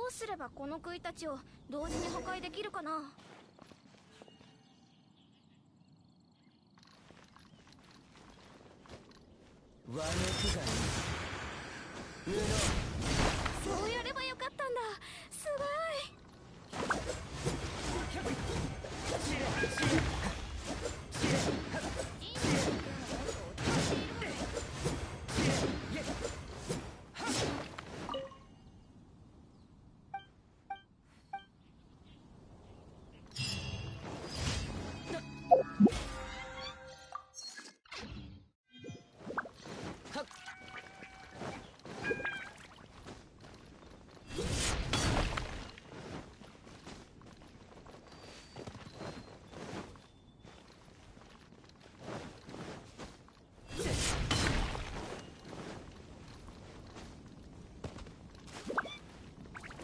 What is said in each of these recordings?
うすればこの杭たちを同時に破壊できるかな。わめくがいい。そうやればよかったんだ。すごい。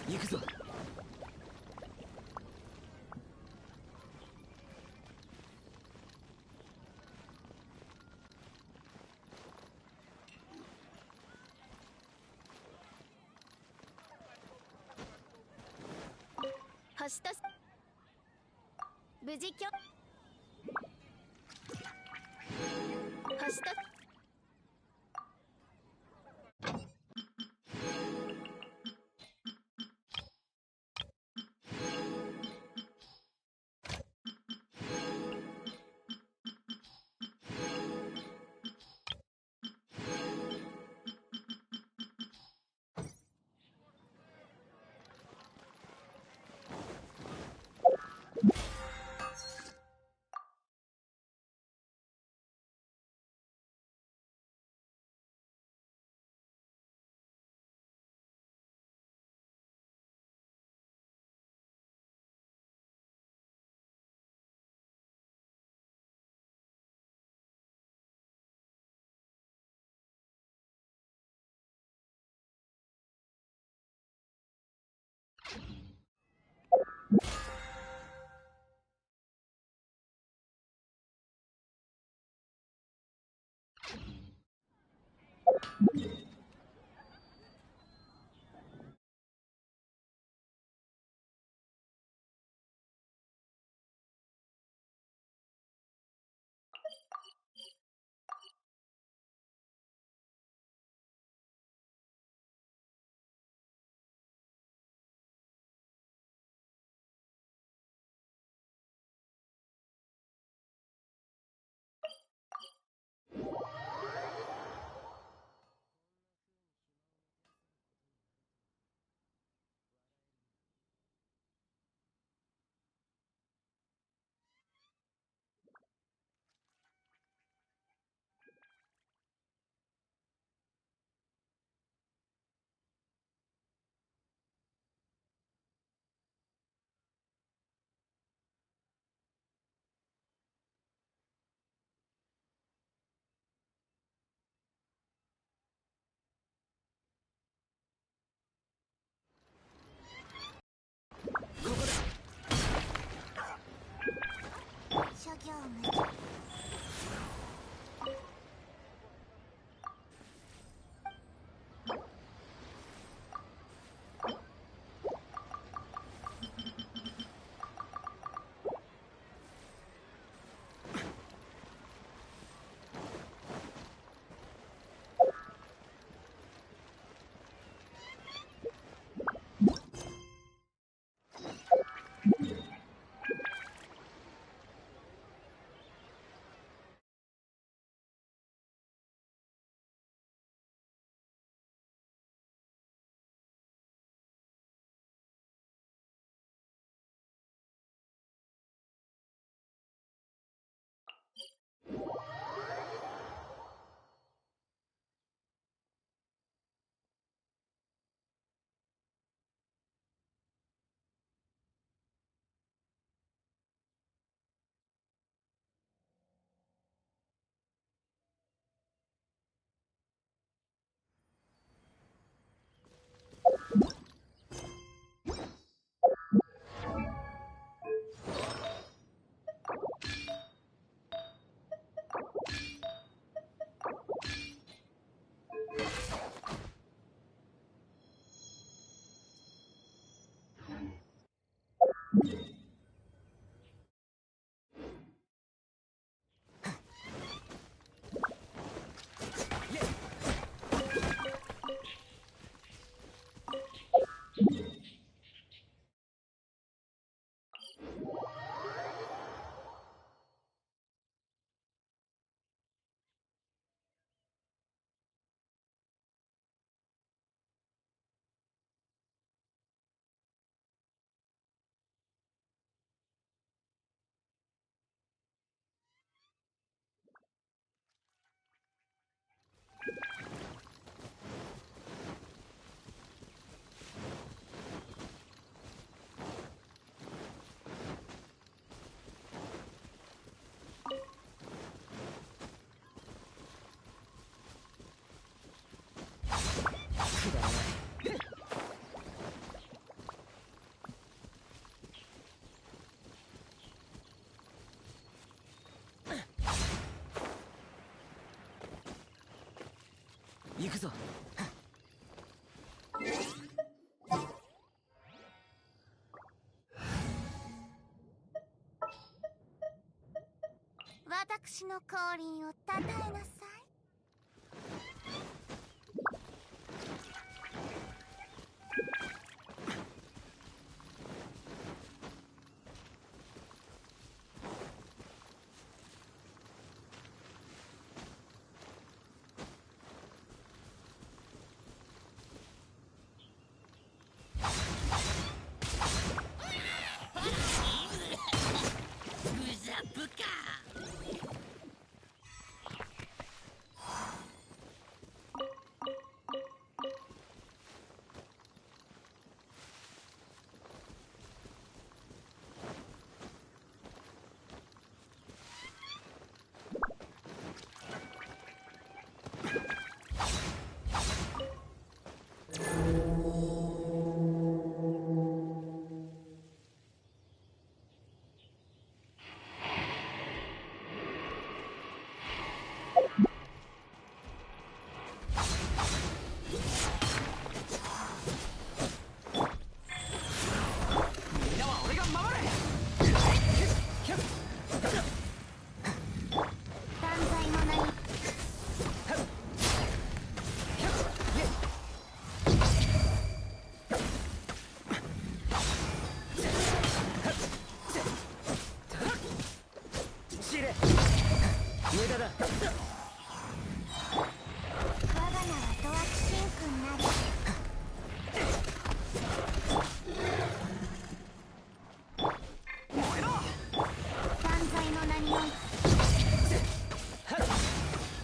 行くぞ。星と無事星と行くぞ。私の降臨をたたえなさい。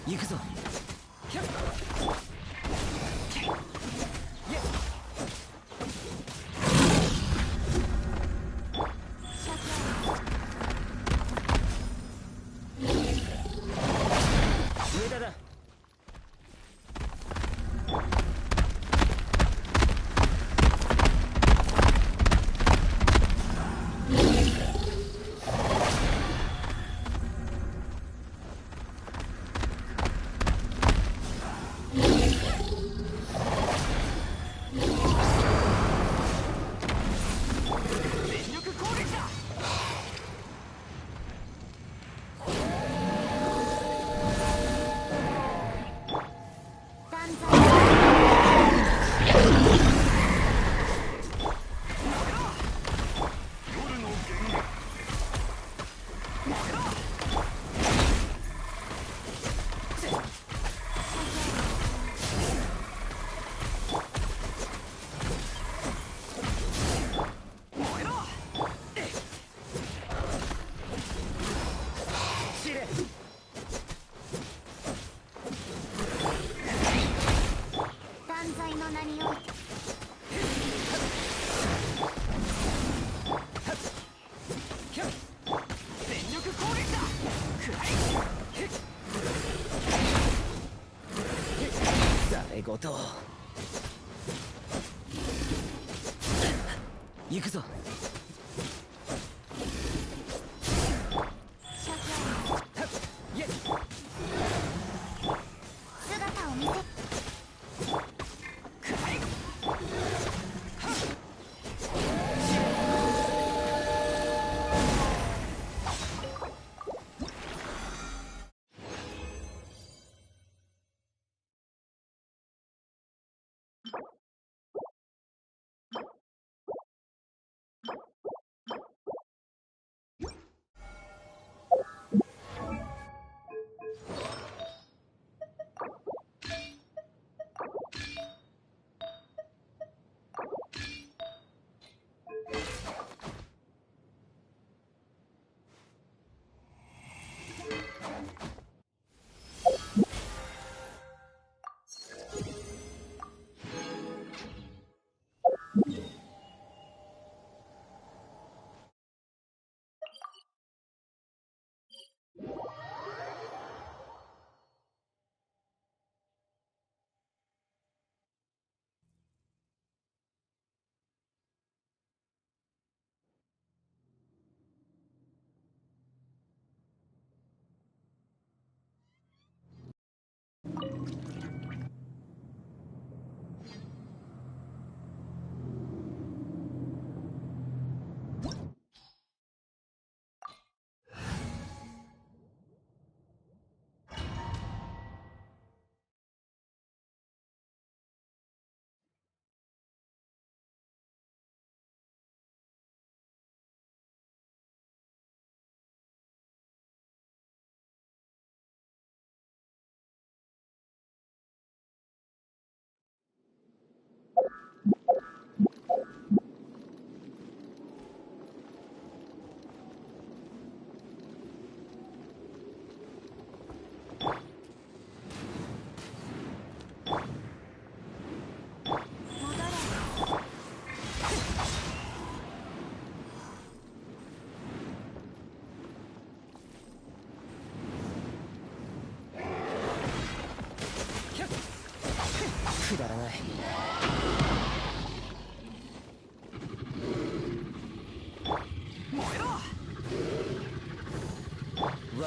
行くぞ。上田だ。ごと行くぞ。姿を見せ。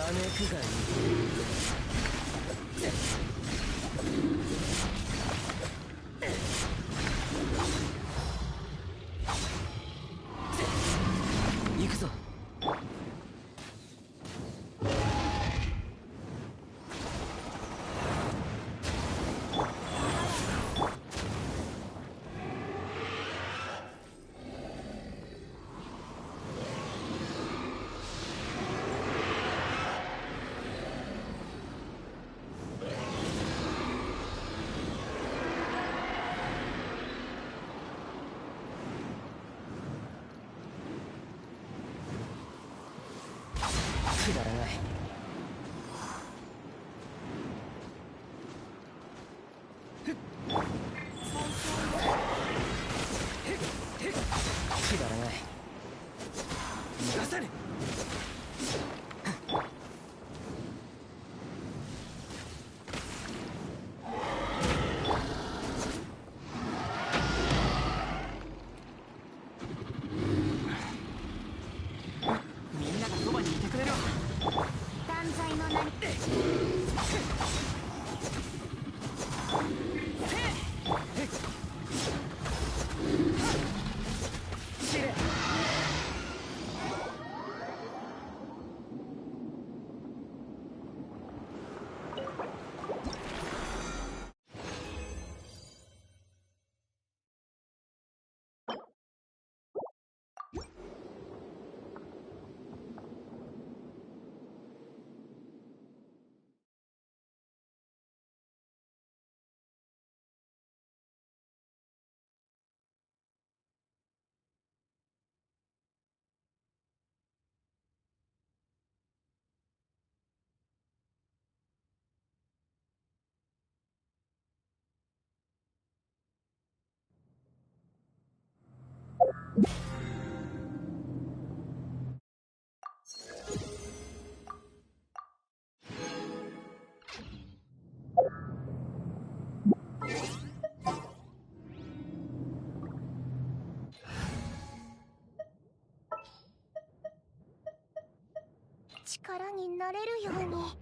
くがいい。行くぞ。くだらない。くだらない。逃がさね。みんながそばにいてくれる。断罪の名に知れ。力になれるように。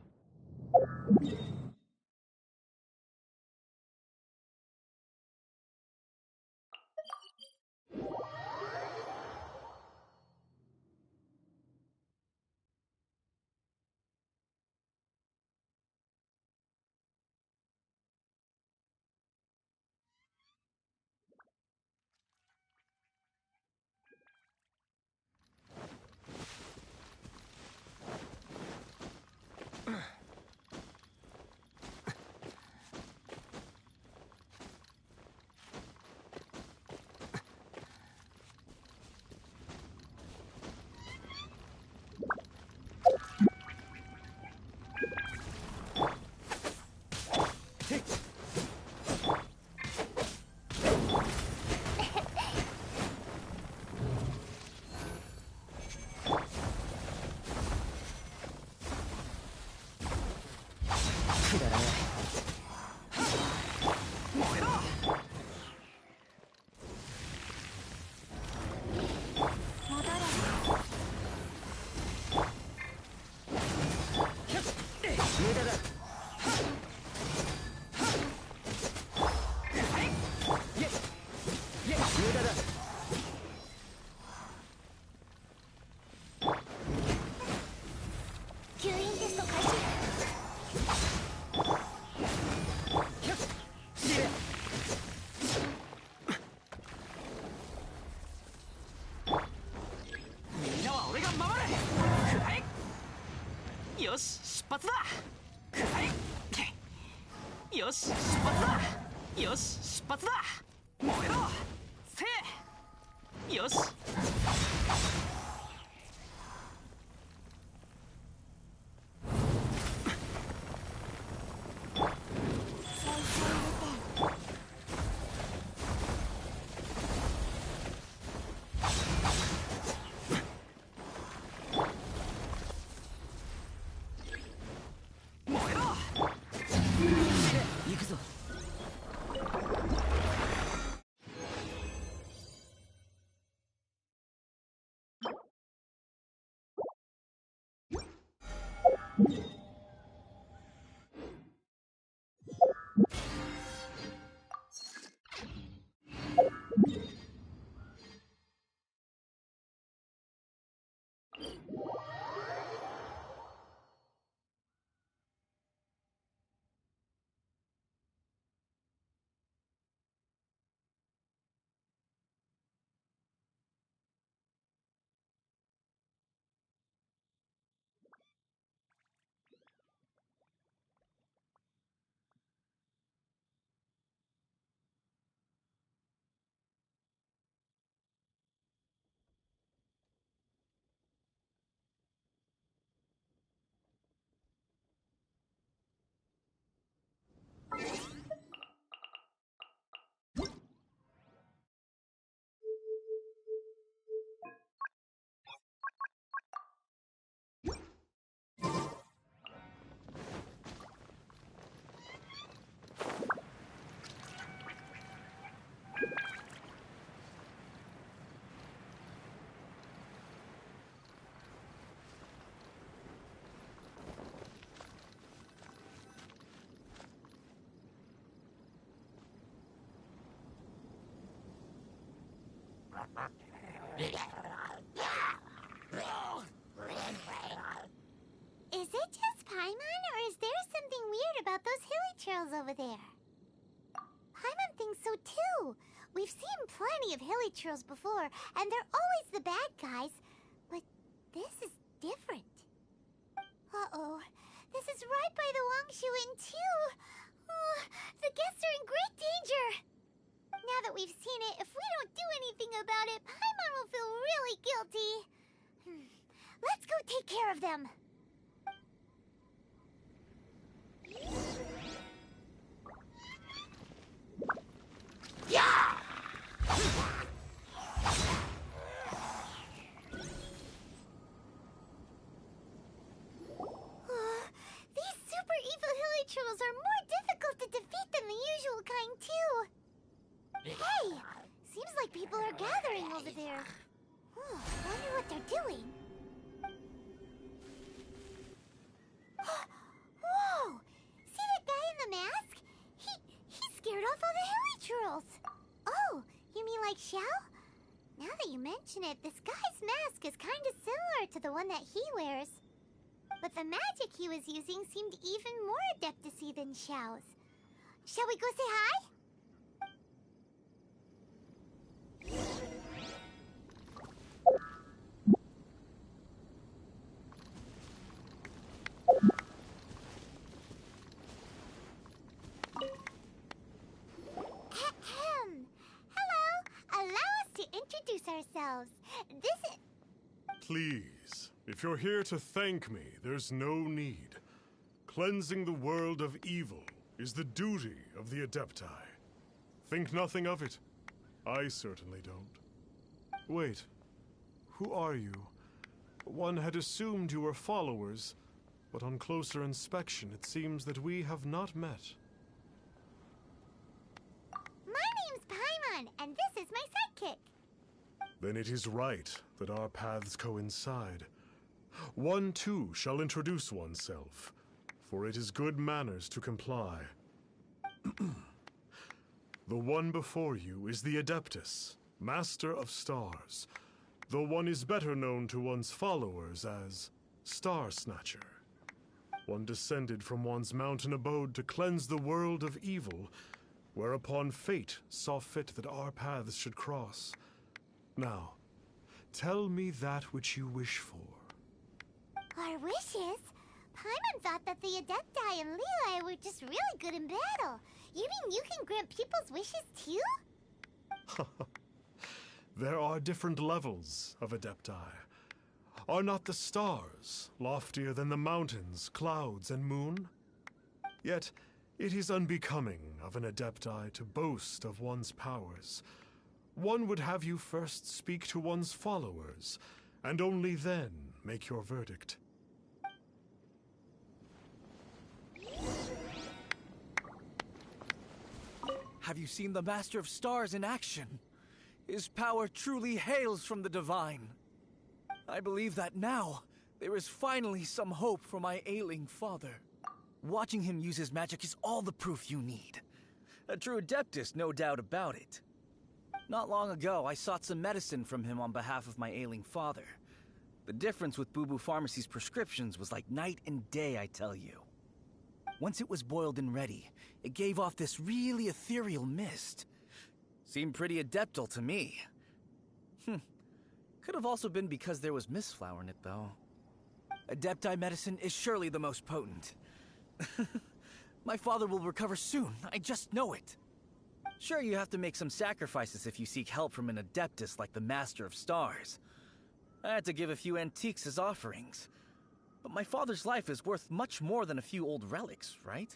くだらない。燃えろ。戻れ。無駄だ。いえ無駄だ。吸引テスト開始。知れ。みんなは俺が守る。くらえ。よし出発だ。くらえ。よし出発だ。よし出発だ。燃えろ。せえ。よし。行くぞ。Is it just Paimon, or is there something weird about those hilly trails over there? Paimon thinks so too. We've seen plenty of hilly trails before, and they're always the bad guys. But this is different. Uh-oh. This is right by the Wangshu Inn too. Oh, the guests are in great danger. Now that we've seen it, if we don't do anything about it, Paimon will feel really guilty. Let's go take care of them. These super evil hilly trolls are more difficult to defeat than the usual kind, too. Hey! Seems like people are gathering over there. Wonder what they're doing. Whoa! See that guy in the mask? He scared off all the hilly trolls. Oh, you mean like Xiao? Now that you mention it, this guy's mask is kind of similar to the one that he wears. But the magic he was using seemed even more adeptacy than Xiao's. Shall we go say hi? Hello! Allow us to introduce ourselves. This is... Please, if you're here to thank me, there's no need. Cleansing the world of evil is the duty of the Adepti. Think nothing of it. I certainly don't. Wait, who are you? One had assumed you were followers, but on closer inspection it seems that we have not met. My name's Paimon, and this is my sidekick. Then it is right that our paths coincide. One too shall introduce oneself, for it is good manners to comply. The one before you is the Adeptus, Master of Stars, though one is better known to one's followers as Star Snatcher. One descended from one's mountain abode to cleanse the world of evil, whereupon fate saw fit that our paths should cross. Now, tell me that which you wish for. Our wishes? Paimon thought that the Adepti and Leela were just really good in battle. You mean you can grant people's wishes too? There are different levels of Adepti. Are not the stars loftier than the mountains, clouds, and moon? Yet, it is unbecoming of an Adepti to boast of one's powers. One would have you first speak to one's followers, and only then make your verdict. Have you seen the Master of Stars in action? His power truly hails from the divine. I believe that now, there is finally some hope for my ailing father. Watching him use his magic is all the proof you need. A true Adeptus, no doubt about it. Not long ago, I sought some medicine from him on behalf of my ailing father. The difference with Boo Boo Pharmacy's prescriptions was like night and day, I tell you. Once it was boiled and ready, it gave off this really ethereal mist. Seemed pretty adeptal to me. Could have also been because there was mistflower in it, though. Adepti medicine is surely the most potent. My father will recover soon, I just know it. Sure, you have to make some sacrifices if you seek help from an Adeptus like the Master of Stars. I had to give a few antiques as offerings. But my father's life is worth much more than a few old relics, right?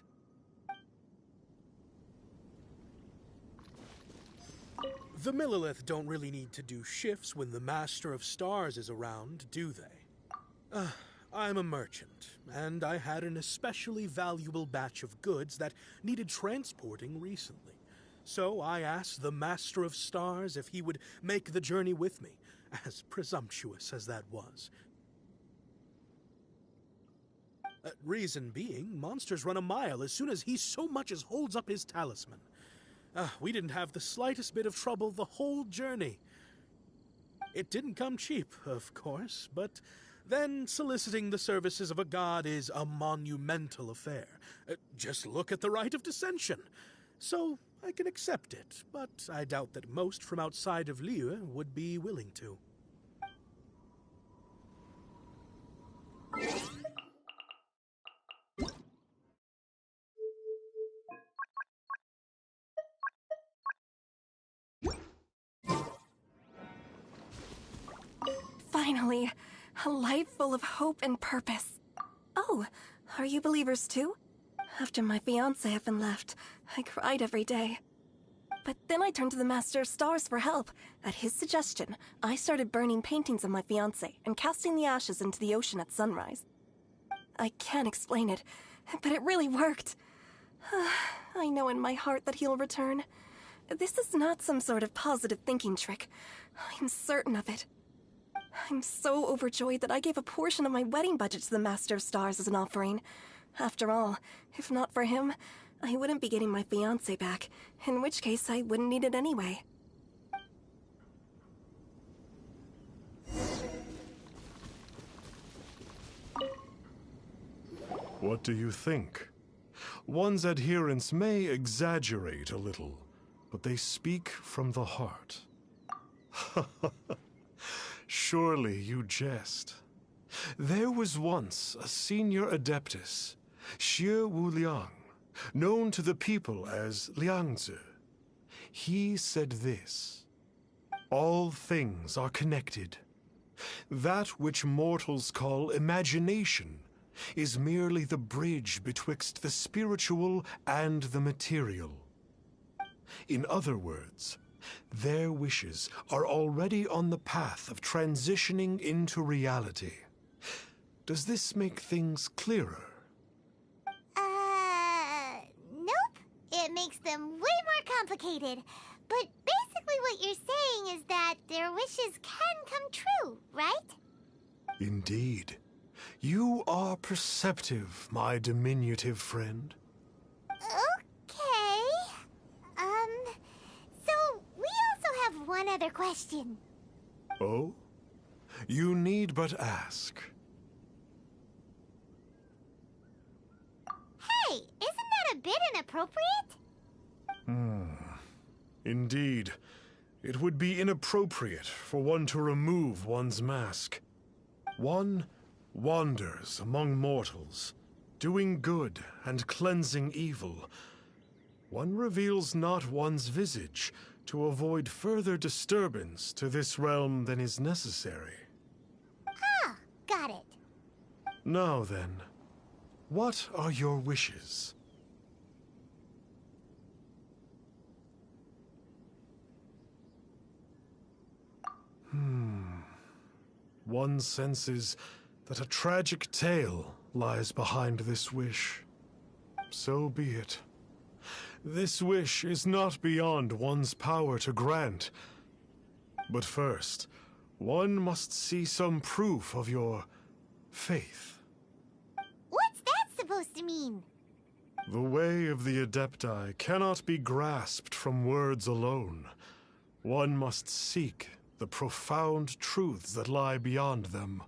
The Millilith don't really need to do shifts when the Master of Stars is around, do they? I'm a merchant, and I had an especially valuable batch of goods that needed transporting recently. So I asked the Master of Stars if he would make the journey with me, as presumptuous as that was. Reason being, monsters run a mile as soon as he so much as holds up his talisman. We didn't have the slightest bit of trouble the whole journey. It didn't come cheap, of course, but then soliciting the services of a god is a monumental affair. Just look at the Rite of Dissension. So I can accept it, but I doubt that most from outside of Liyue would be willing to. Finally, a life full of hope and purpose. Oh, are you believers too? After my fiancé had been left, I cried every day. But then I turned to the Master of Stars for help. At his suggestion, I started burning paintings of my fiancé and casting the ashes into the ocean at sunrise. I can't explain it, but it really worked. I know in my heart that he'll return. This is not some sort of positive thinking trick. I'm certain of it. I'm so overjoyed that I gave a portion of my wedding budget to the Master of Stars as an offering. After all, if not for him, I wouldn't be getting my fiancé back, in which case I wouldn't need it anyway. What do you think? One's adherents may exaggerate a little, but they speak from the heart. Surely you jest. There was once a senior adeptus, Xie Wuliang, known to the people as Liangzi. He said this: all things are connected. That which mortals call imagination is merely the bridge betwixt the spiritual and the material. In other words, their wishes are already on the path of transitioning into reality. Does this make things clearer? Nope. It makes them way more complicated. But basically what you're saying is that their wishes can come true, right? Indeed. You are perceptive, my diminutive friend. Okay. So we also have one other question. Oh? You need but ask. Hey, isn't that a bit inappropriate? Indeed. It would be inappropriate for one to remove one's mask. One wanders among mortals, doing good and cleansing evil. One reveals not one's visage to avoid further disturbance to this realm than is necessary. Ah, got it. Now then, what are your wishes? One senses that a tragic tale lies behind this wish. So be it. This wish is not beyond one's power to grant. But first, one must see some proof of your faith. What's that supposed to mean? The way of the Adepti cannot be grasped from words alone. One must seek the profound truths that lie beyond them.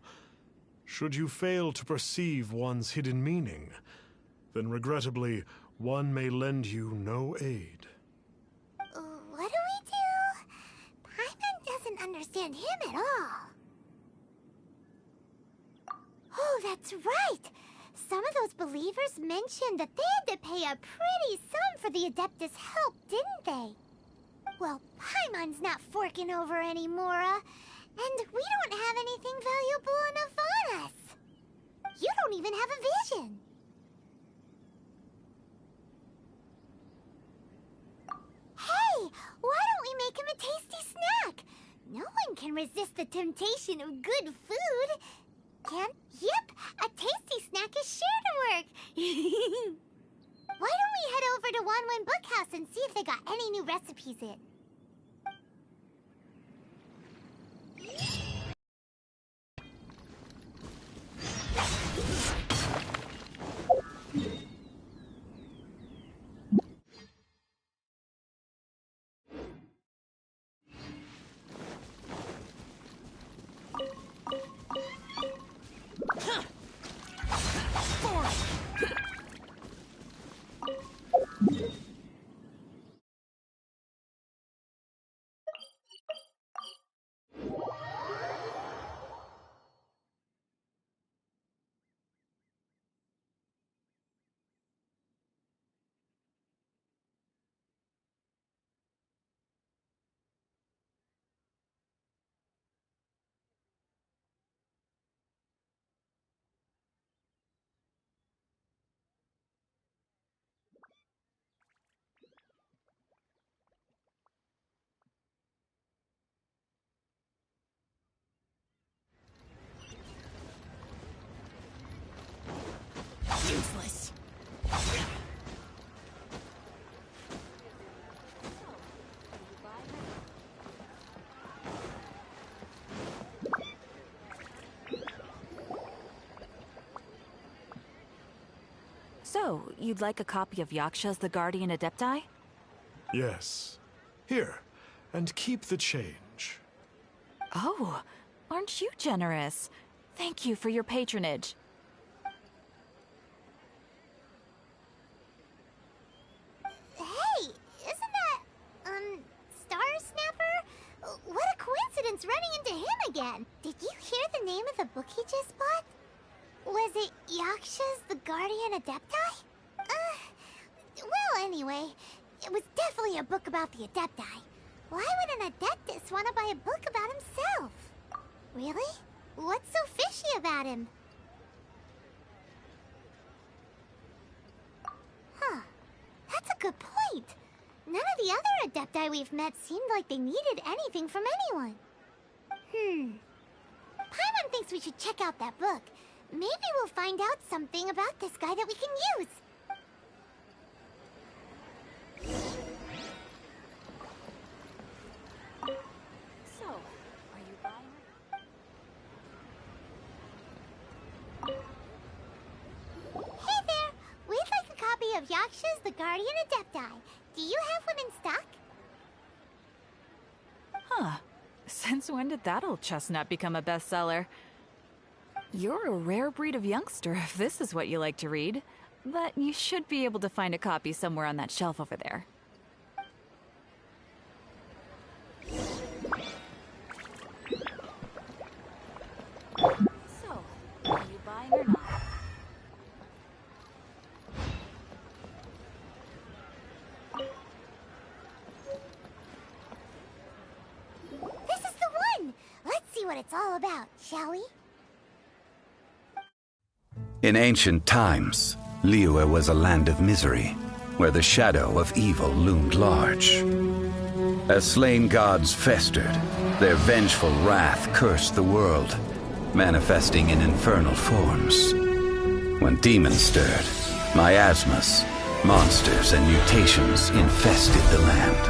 Should you fail to perceive one's hidden meaning, then regrettably, one may lend you no aid. What do we do? Paimon doesn't understand him at all. Oh, that's right! Some of those believers mentioned that they had to pay a pretty sum for the Adeptus' help, didn't they? Well, Paimon's not forking over anymore, and we don't have anything valuable enough on us. You don't even have a vision. Hey, why don't we make him a tasty snack? No one can resist the temptation of good food. Yep, a tasty snack is sure to work. Why don't we head over to Wanwen Bookhouse and see if they got any new recipes in? Useless. So, you'd like a copy of Yaksha's The Guardian Adepti? Yes. Here, and keep the change. Oh, aren't you generous? Thank you for your patronage. Hey, isn't that, Star Snapper? What a coincidence running into him again. Did you hear the name of the book he just bought? Was it Yaksha's The Guardian Adepti? Well, anyway, it was definitely a book about the Adepti. Why would an Adeptus want to buy a book about himself? Really? What's so fishy about him? Huh. That's a good point. None of the other Adepti we've met seemed like they needed anything from anyone. Paimon thinks we should check out that book. Maybe we'll find out something about this guy that we can use. So, are you buying? Hey there! We'd like a copy of Yaksha's The Guardian Adepti. Do you have one in stock? Huh. Since when did that old chestnut become a bestseller? You're a rare breed of youngster if this is what you like to read. But you should be able to find a copy somewhere on that shelf over there. So, are you buying or not? This is the one! Let's see what it's all about, shall we? In ancient times, Liyue was a land of misery, where the shadow of evil loomed large. As slain gods festered, their vengeful wrath cursed the world, manifesting in infernal forms. When demons stirred, miasmas, monsters, and mutations infested the land.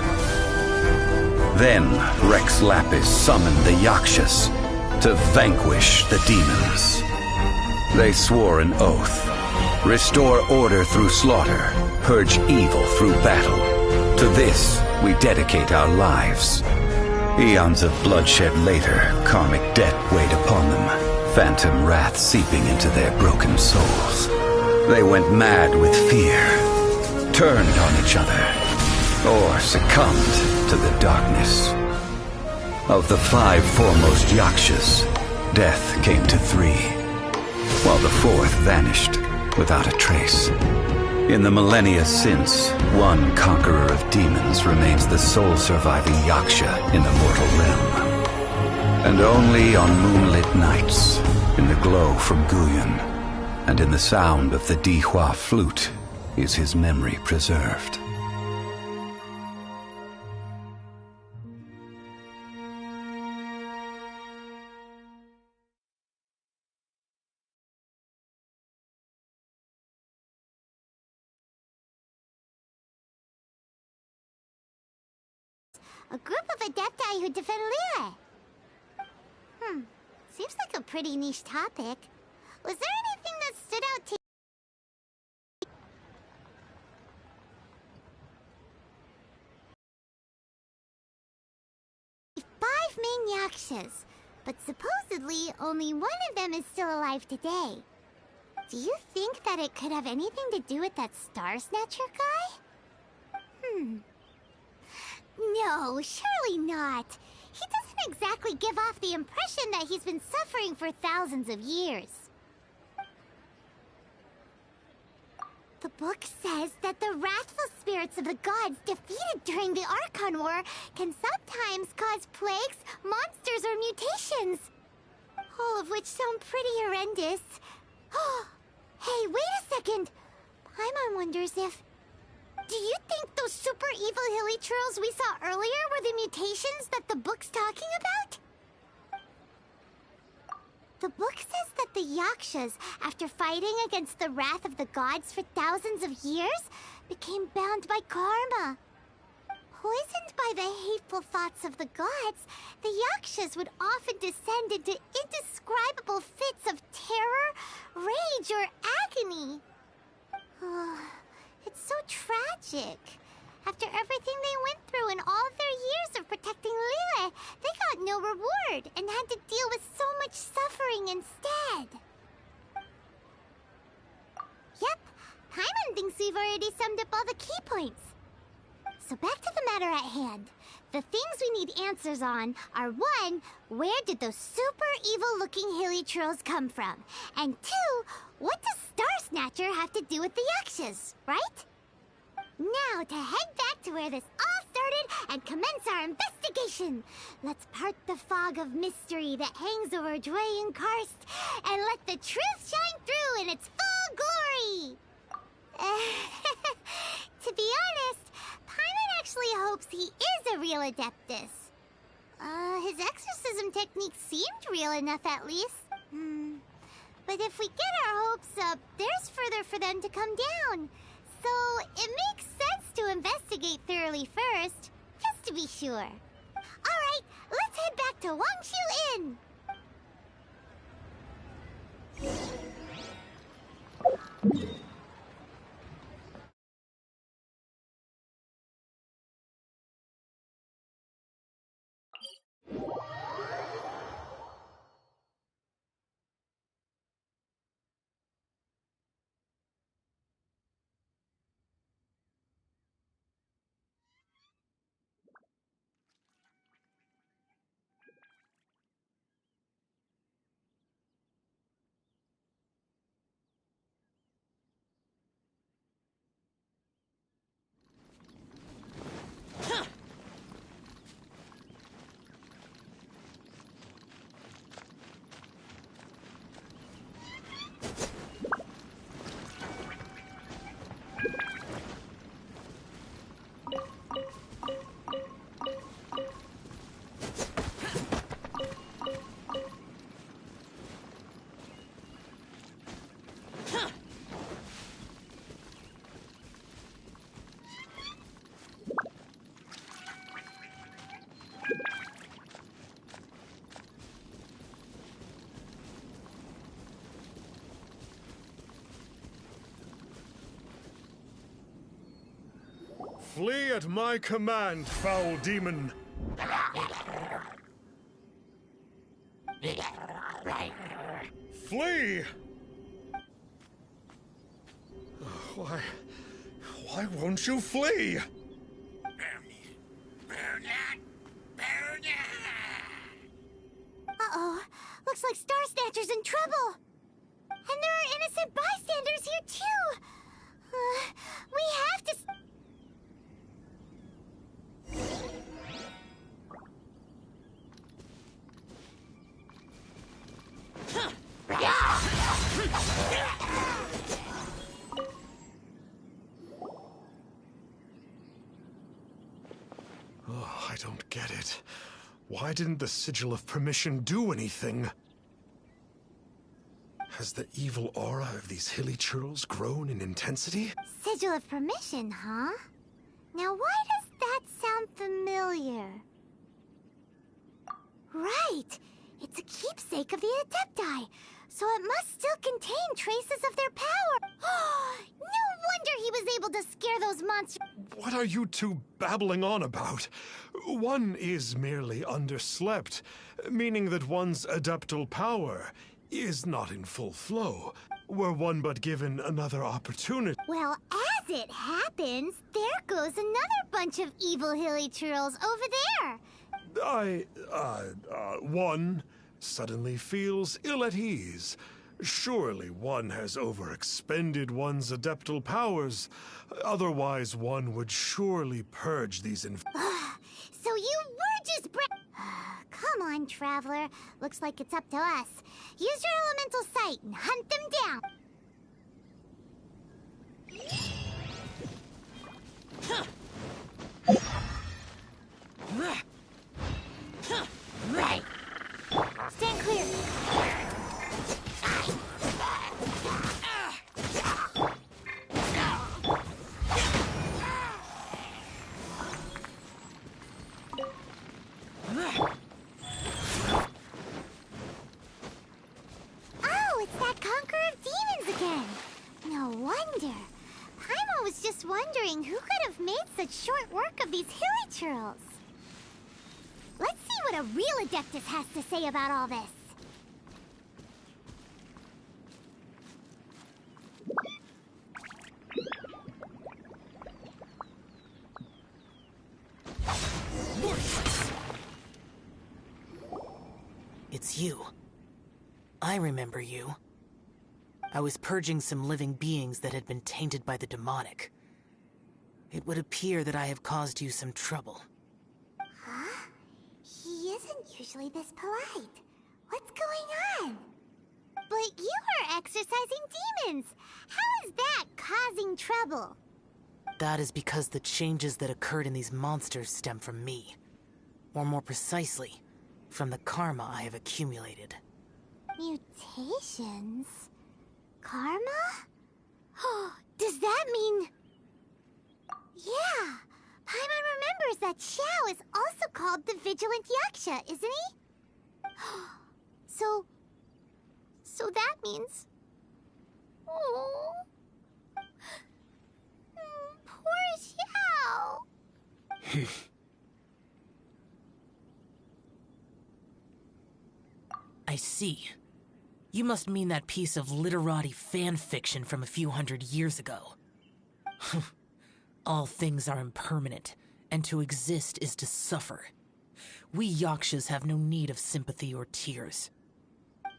Then Rex Lapis summoned the Yakshas to vanquish the demons. They swore an oath: restore order through slaughter, purge evil through battle. To this, we dedicate our lives. Eons of bloodshed later, karmic debt weighed upon them, phantom wrath seeping into their broken souls. They went mad with fear, turned on each other, or succumbed to the darkness. Of the 5 foremost Yakshas, death came to 3, while the 4th vanished without a trace. In the millennia since, one conqueror of demons remains the sole surviving Yaksha in the mortal realm. And only on moonlit nights, in the glow from Guyon, and in the sound of the Dihua flute, is his memory preserved. A group of Adepti who defend Liyue. Seems like a pretty niche topic. Was there anything that stood out to you? 5 main Yakshas, but supposedly only one of them is still alive today. Do you think that it could have anything to do with that Star Snatcher guy? No, surely not. He doesn't exactly give off the impression that he's been suffering for thousands of years. The book says that the wrathful spirits of the gods defeated during the Archon War can sometimes cause plagues, monsters, or mutations. All of which sound pretty horrendous. Hey, wait a second! Paimon wonders if... Do you think those super evil hilly churls we saw earlier were the mutations that the book's talking about? The book says that the Yakshas, after fighting against the wrath of the gods for thousands of years, became bound by karma. Poisoned by the hateful thoughts of the gods, the Yakshas would often descend into indescribable fits of terror, rage, or agony. It's so tragic. After everything they went through in all their years of protecting Liyue, they got no reward and had to deal with so much suffering instead. Yep, Paimon thinks we've already summed up all the key points. So back to the matter at hand. The things we need answers on are 1, where did those super evil-looking hilly trolls come from? And 2, what does Star Snatcher have to do with the Yakshas, right? Now to head back to where this all started and commence our investigation. Let's part the fog of mystery that hangs over Dwayne Karst and let the truth shine through in its full glory. To be honest, Paimon actually hopes he is a real Adeptus. His exorcism technique seemed real enough at least. But if we get our hopes up, there's further for them to come down. So it makes sense to investigate thoroughly first, just to be sure. Alright, let's head back to Wangshu Inn! Flee at my command, foul demon! Flee! Why won't you flee? Uh-oh. Looks like Star Snatcher's in trouble. And there are innocent bystanders here, too. We have to... Oh, I don't get it. Why didn't the Sigil of Permission do anything? Has the evil aura of these hilly churls grown in intensity? Sigil of Permission, huh? Now why does that sound familiar? Right! It's a keepsake of the Adepti, so it must still contain traces of their power. No wonder he was able to scare those monsters. What are you two babbling on about? One is merely underslept, meaning that one's adeptal power is not in full flow, were one but given another opportunity. Well, as it happens, there goes another bunch of evil hilly churls over there. One suddenly feels ill at ease. Surely one has overexpended one's adeptal powers. Otherwise, one would surely purge these So you were just Come on, Traveler. Looks like it's up to us. Use your elemental sight and hunt them down. Right. Stand clear. Oh, it's that Conqueror of Demons again. No wonder. Paimon was just wondering who could have made such short work of these hilly churls. Let's see what a real Adeptus has to say about all this. It's you. I remember you. I was purging some living beings that had been tainted by the demonic. It would appear that I have caused you some trouble. Huh? He isn't usually this polite. What's going on? But you are exorcising demons. How is that causing trouble? That is because the changes that occurred in these monsters stem from me. Or more precisely, from the karma I have accumulated. Mutations? Karma? Does that mean... Yeah! Paimon remembers that Xiao is also called the Vigilant Yaksha, isn't he? So that means... Oh... Poor Xiao! I see. You must mean that piece of literati fan fiction from a few hundred years ago. All things are impermanent, and to exist is to suffer. We Yakshas have no need of sympathy or tears.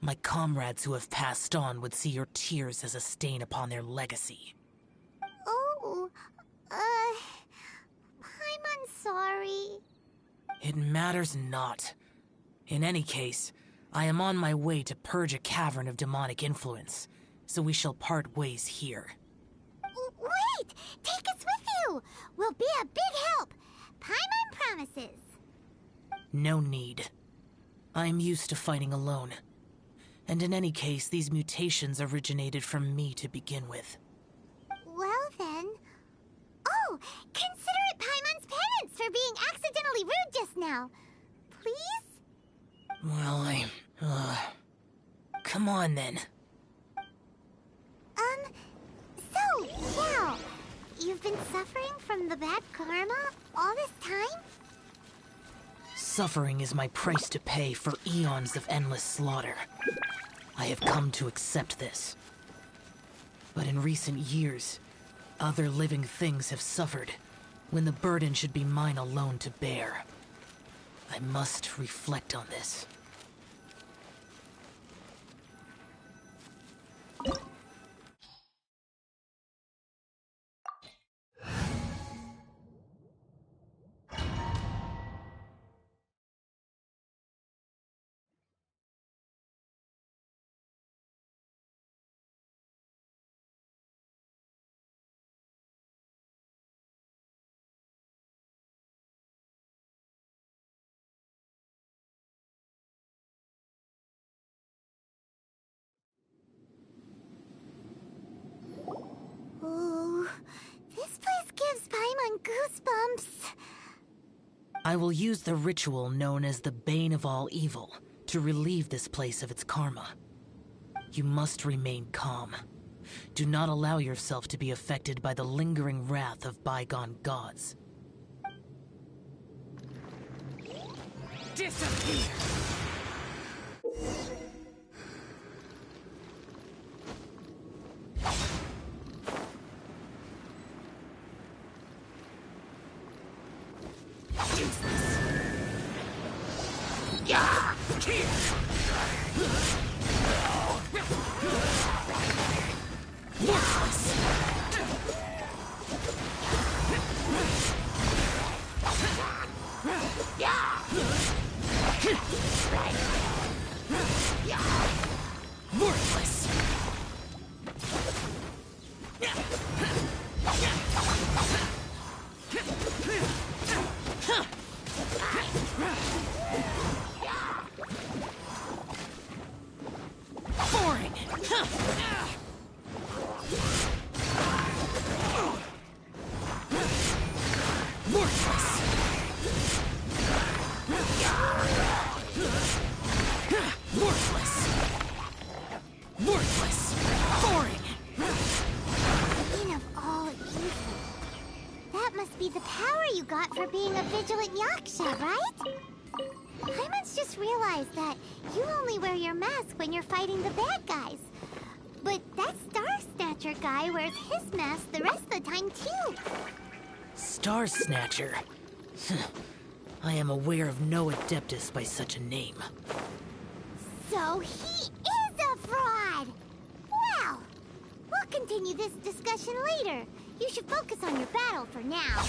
My comrades who have passed on would see your tears as a stain upon their legacy. Oh, I'm sorry. It matters not. In any case, I am on my way to purge a cavern of demonic influence, so we shall part ways here. Wait! Take us with you! We'll be a big help! Paimon promises. No need. I am used to fighting alone. And in any case, these mutations originated from me to begin with. Well then... Oh! Consider it Paimon's penance for being accidentally rude just now. Please? Well, come on then. So, Xiao, you've been suffering from the bad karma all this time? Suffering is my price to pay for eons of endless slaughter. I have come to accept this. But in recent years, other living things have suffered, when the burden should be mine alone to bear. I must reflect on this. Ooh, this place gives Paimon goosebumps. I will use the ritual known as the Bane of All Evil to relieve this place of its karma. You must remain calm. Do not allow yourself to be affected by the lingering wrath of bygone gods. Disappear! Queen of all evil. That must be the power you got for being a vigilant Yaksha, right? Paimon's just realized that you only wear your mask when you're fighting the bad guys. But that Star Snatcher guy wears his mask the rest of the time, too. Star Snatcher? I am aware of no Adeptus by such a name. So he is a fraud! Well, we'll continue this discussion later. You should focus on your battle for now.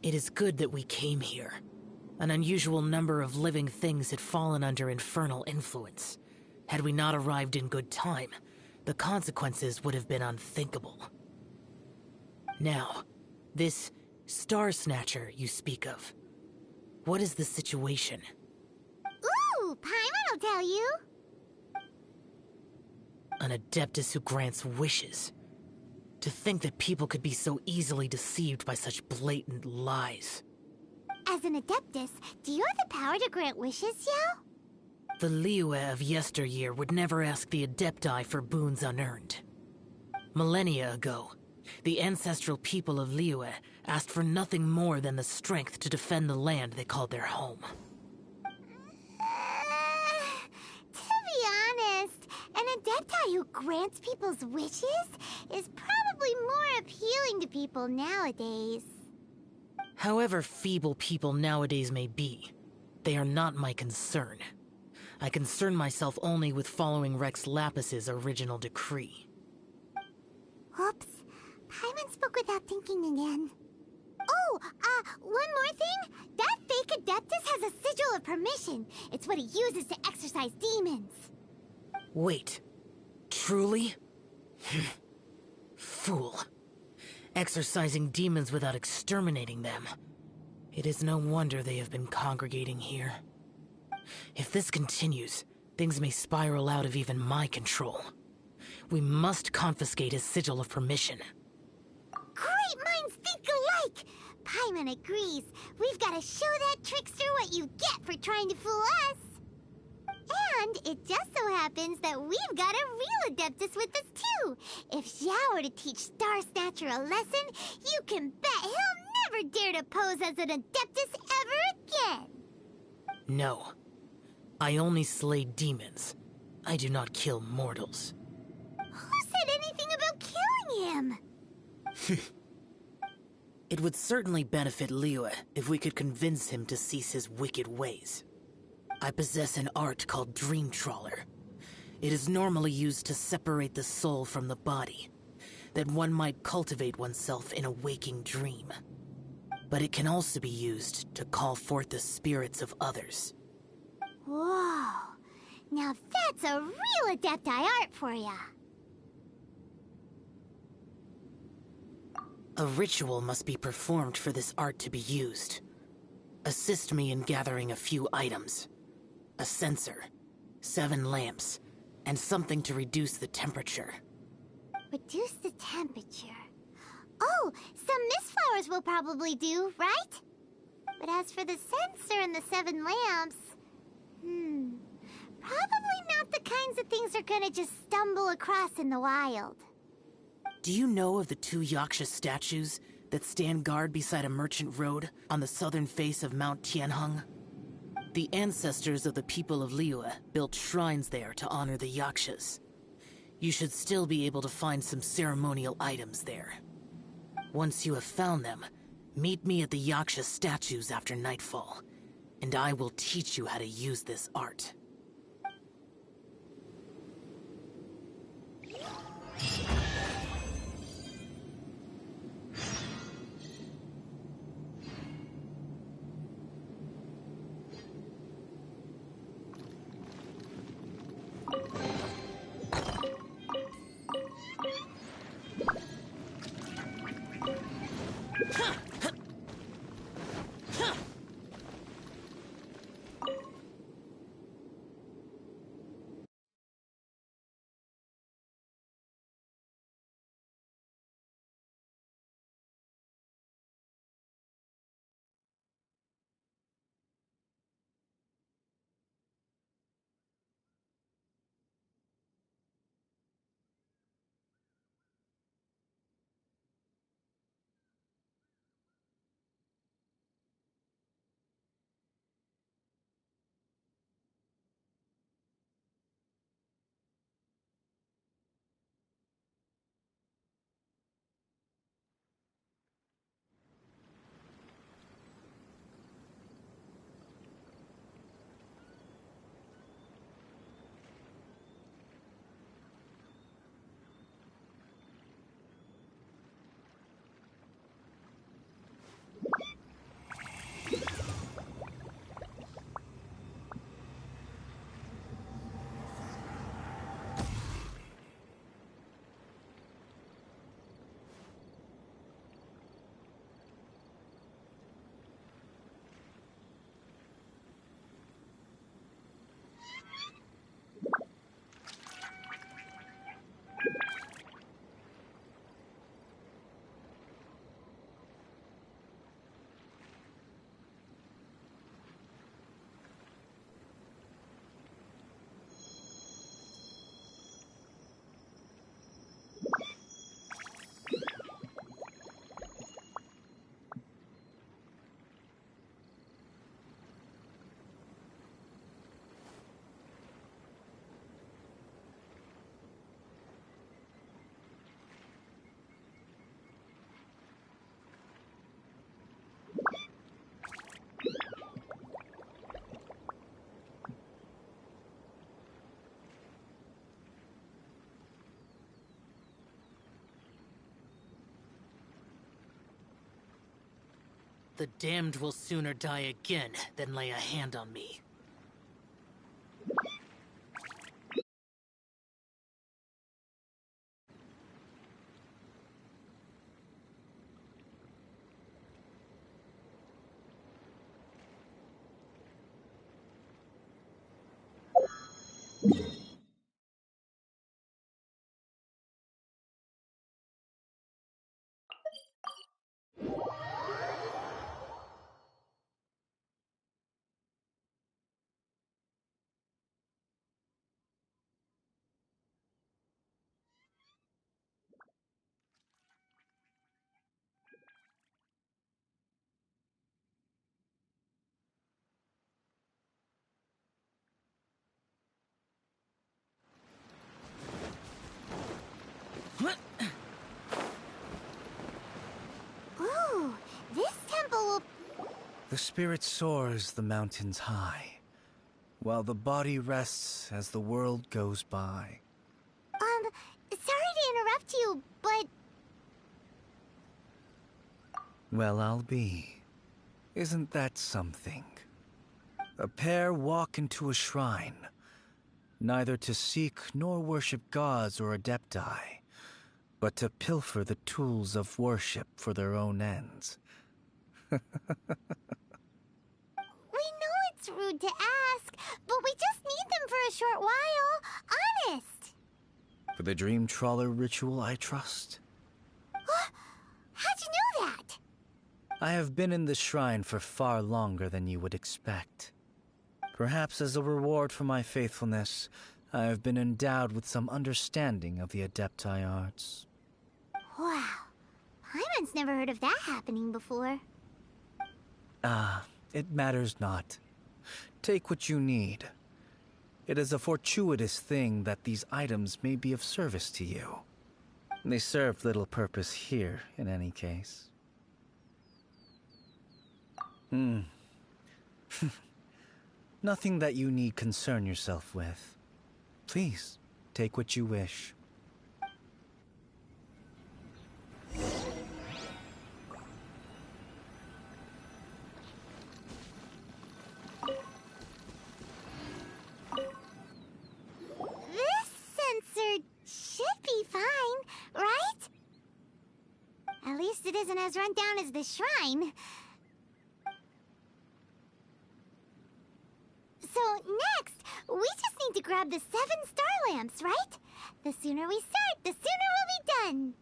It is good that we came here. An unusual number of living things had fallen under infernal influence. Had we not arrived in good time, the consequences would have been unthinkable. Now, this Star Snatcher you speak of, what is the situation? Ooh, Paimon will tell you. An Adeptus who grants wishes. To think that people could be so easily deceived by such blatant lies. As an Adeptus, do you have the power to grant wishes, Yao? The Liyue of yesteryear would never ask the Adepti for boons unearned. Millennia ago, the ancestral people of Liyue asked for nothing more than the strength to defend the land they called their home. To be honest, an Adepti who grants people's wishes is probably more appealing to people nowadays. However feeble people nowadays may be, they are not my concern. I concern myself only with following Rex Lapis's original decree. Oops. Paimon spoke without thinking again. Oh, one more thing. That fake Adeptus has a sigil of permission. It's what he uses to exorcise demons. Wait. Truly? Fool. Exorcising demons without exterminating them. It is no wonder they have been congregating here. If this continues, things may spiral out of even my control. We must confiscate his sigil of permission. Great minds think alike! Paimon agrees. We've got to show that trickster what you get for trying to fool us. And it just so happens that we've got a real Adeptus with us too. If Xiao were to teach Star Snatcher a lesson, you can bet he'll never dare to pose as an Adeptus ever again. No. I only slay demons. I do not kill mortals. Who said anything about killing him? It would certainly benefit Liyue if we could convince him to cease his wicked ways. I possess an art called Dream Trawler. It is normally used to separate the soul from the body, that one might cultivate oneself in a waking dream. But it can also be used to call forth the spirits of others. Whoa. Now that's a real Adepti art for ya. A ritual must be performed for this art to be used. Assist me in gathering a few items. A censer, 7 lamps, and something to reduce the temperature. Reduce the temperature. Oh, some mist flowers will probably do, right? But as for the censer and the 7 lamps... probably not the kinds of things they're gonna just stumble across in the wild. Do you know of the 2 Yaksha statues that stand guard beside a merchant road on the southern face of Mount Tianheng? The ancestors of the people of Liyue built shrines there to honor the Yakshas. You should still be able to find some ceremonial items there. Once you have found them, meet me at the Yaksha statues after nightfall, and I will teach you how to use this art. The damned will sooner die again than lay a hand on me. Ooh, this temple will... The spirit soars the mountains high, while the body rests as the world goes by. Sorry to interrupt you, but... Well, I'll be. Isn't that something? A pair walk into a shrine, neither to seek nor worship gods or adepti, but to pilfer the tools of worship for their own ends. We know it's rude to ask, but we just need them for a short while. Honest. For the Dream Trawler ritual, I trust. How'd you know that? I have been in the shrine for far longer than you would expect. Perhaps as a reward for my faithfulness, I have been endowed with some understanding of the Adepti arts. Wow. Paimon's never heard of that happening before. It matters not. Take what you need. It is a fortuitous thing that these items may be of service to you. They serve little purpose here, in any case. Nothing that you need concern yourself with. Please, take what you wish. This sensor should be fine, right? At least it isn't as run down as the shrine. So next, we just need to grab the 7 star lamps, right? The sooner we start, the sooner we'll be done.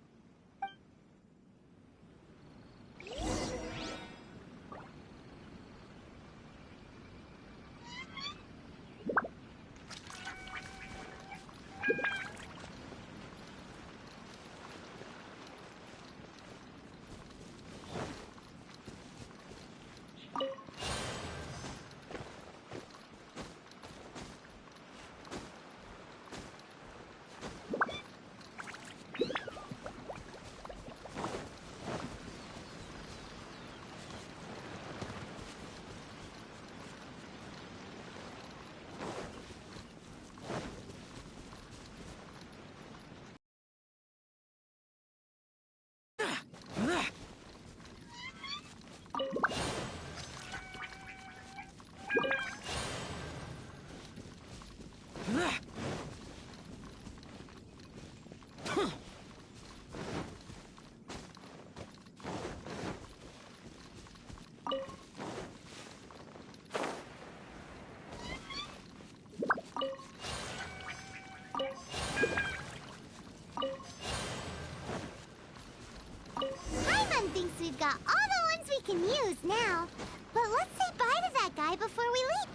Paimon thinks we've got all the ones we can use now. But let's say bye to that guy before we leave.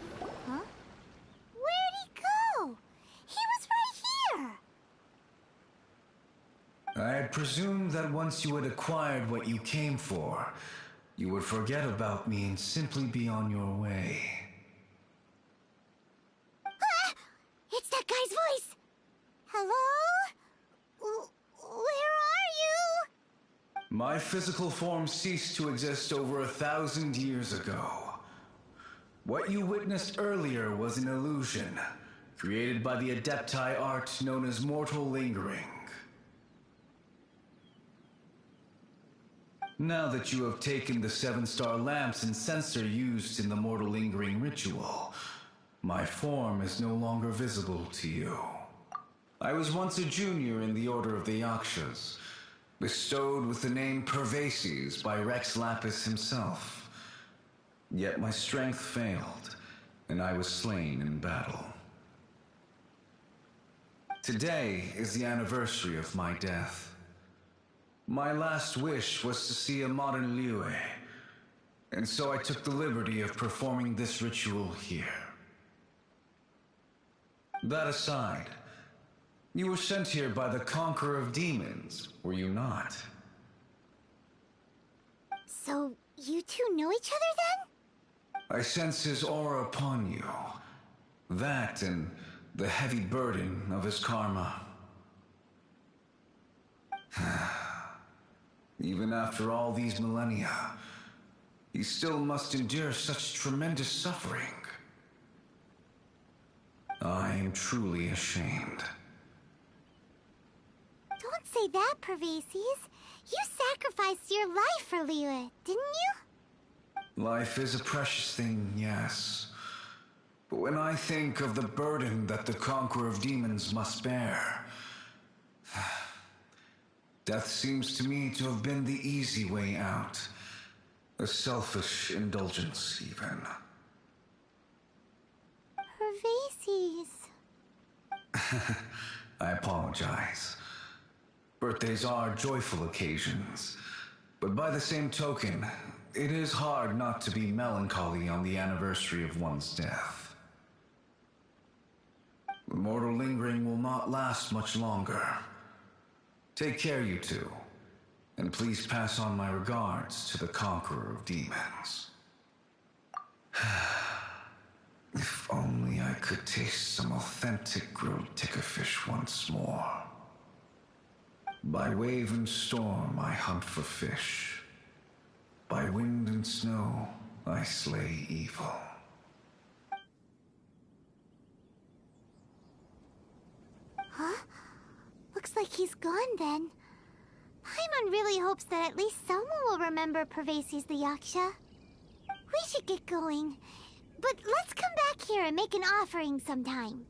Huh? Where'd he go? He was right here. I had presumed that once you had acquired what you came for, you would forget about me and simply be on your way. Ah! It's that guy's voice. Hello? Where are you? My physical form ceased to exist over 1,000 years ago. What you witnessed earlier was an illusion, created by the Adepti art known as mortal lingering. Now that you have taken the 7-star lamps and censer used in the mortal lingering ritual, my form is no longer visible to you. I was once a junior in the Order of the Yakshas, bestowed with the name Pervases by Rex Lapis himself. Yet my strength failed, and I was slain in battle. Today is the anniversary of my death. My last wish was to see a modern Liyue, and so I took the liberty of performing this ritual here. That aside, you were sent here by the Conqueror of Demons, were you not? So, you two know each other then? I sense his aura upon you. That and the heavy burden of his karma. Even after all these millennia, he still must endure such tremendous suffering. I am truly ashamed. Don't say that, Pervases. You sacrificed your life for Liyue, didn't you? Life is a precious thing, yes. But when I think of the burden that the Conqueror of Demons must bear, death seems to me to have been the easy way out. A selfish indulgence, even. Pervases. I apologize. Birthdays are joyful occasions, but by the same token, it is hard not to be melancholy on the anniversary of one's death. The mortal lingering will not last much longer. Take care, you two, and please pass on my regards to the Conqueror of Demons. If only I could taste some authentic grilled tickerfish once more. By wave and storm I hunt for fish. By wind and snow I slay evil. Huh? Looks like he's gone then. Paimon really hopes that at least someone will remember Pervases the Yaksha. We should get going. But let's come back here and make an offering sometime.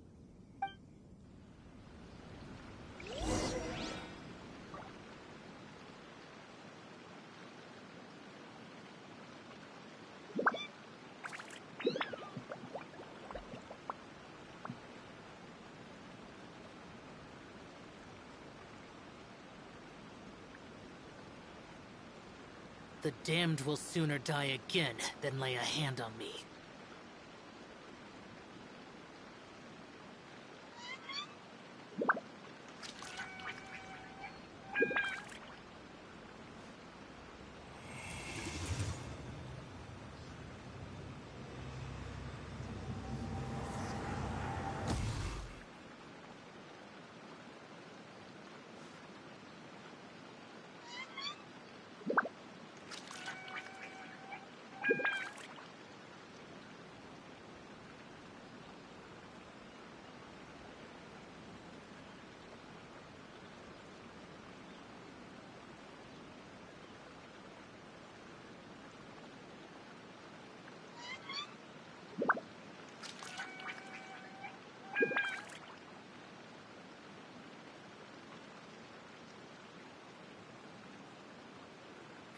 The damned will sooner die again than lay a hand on me.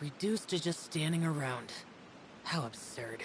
Reduced to just standing around. How absurd.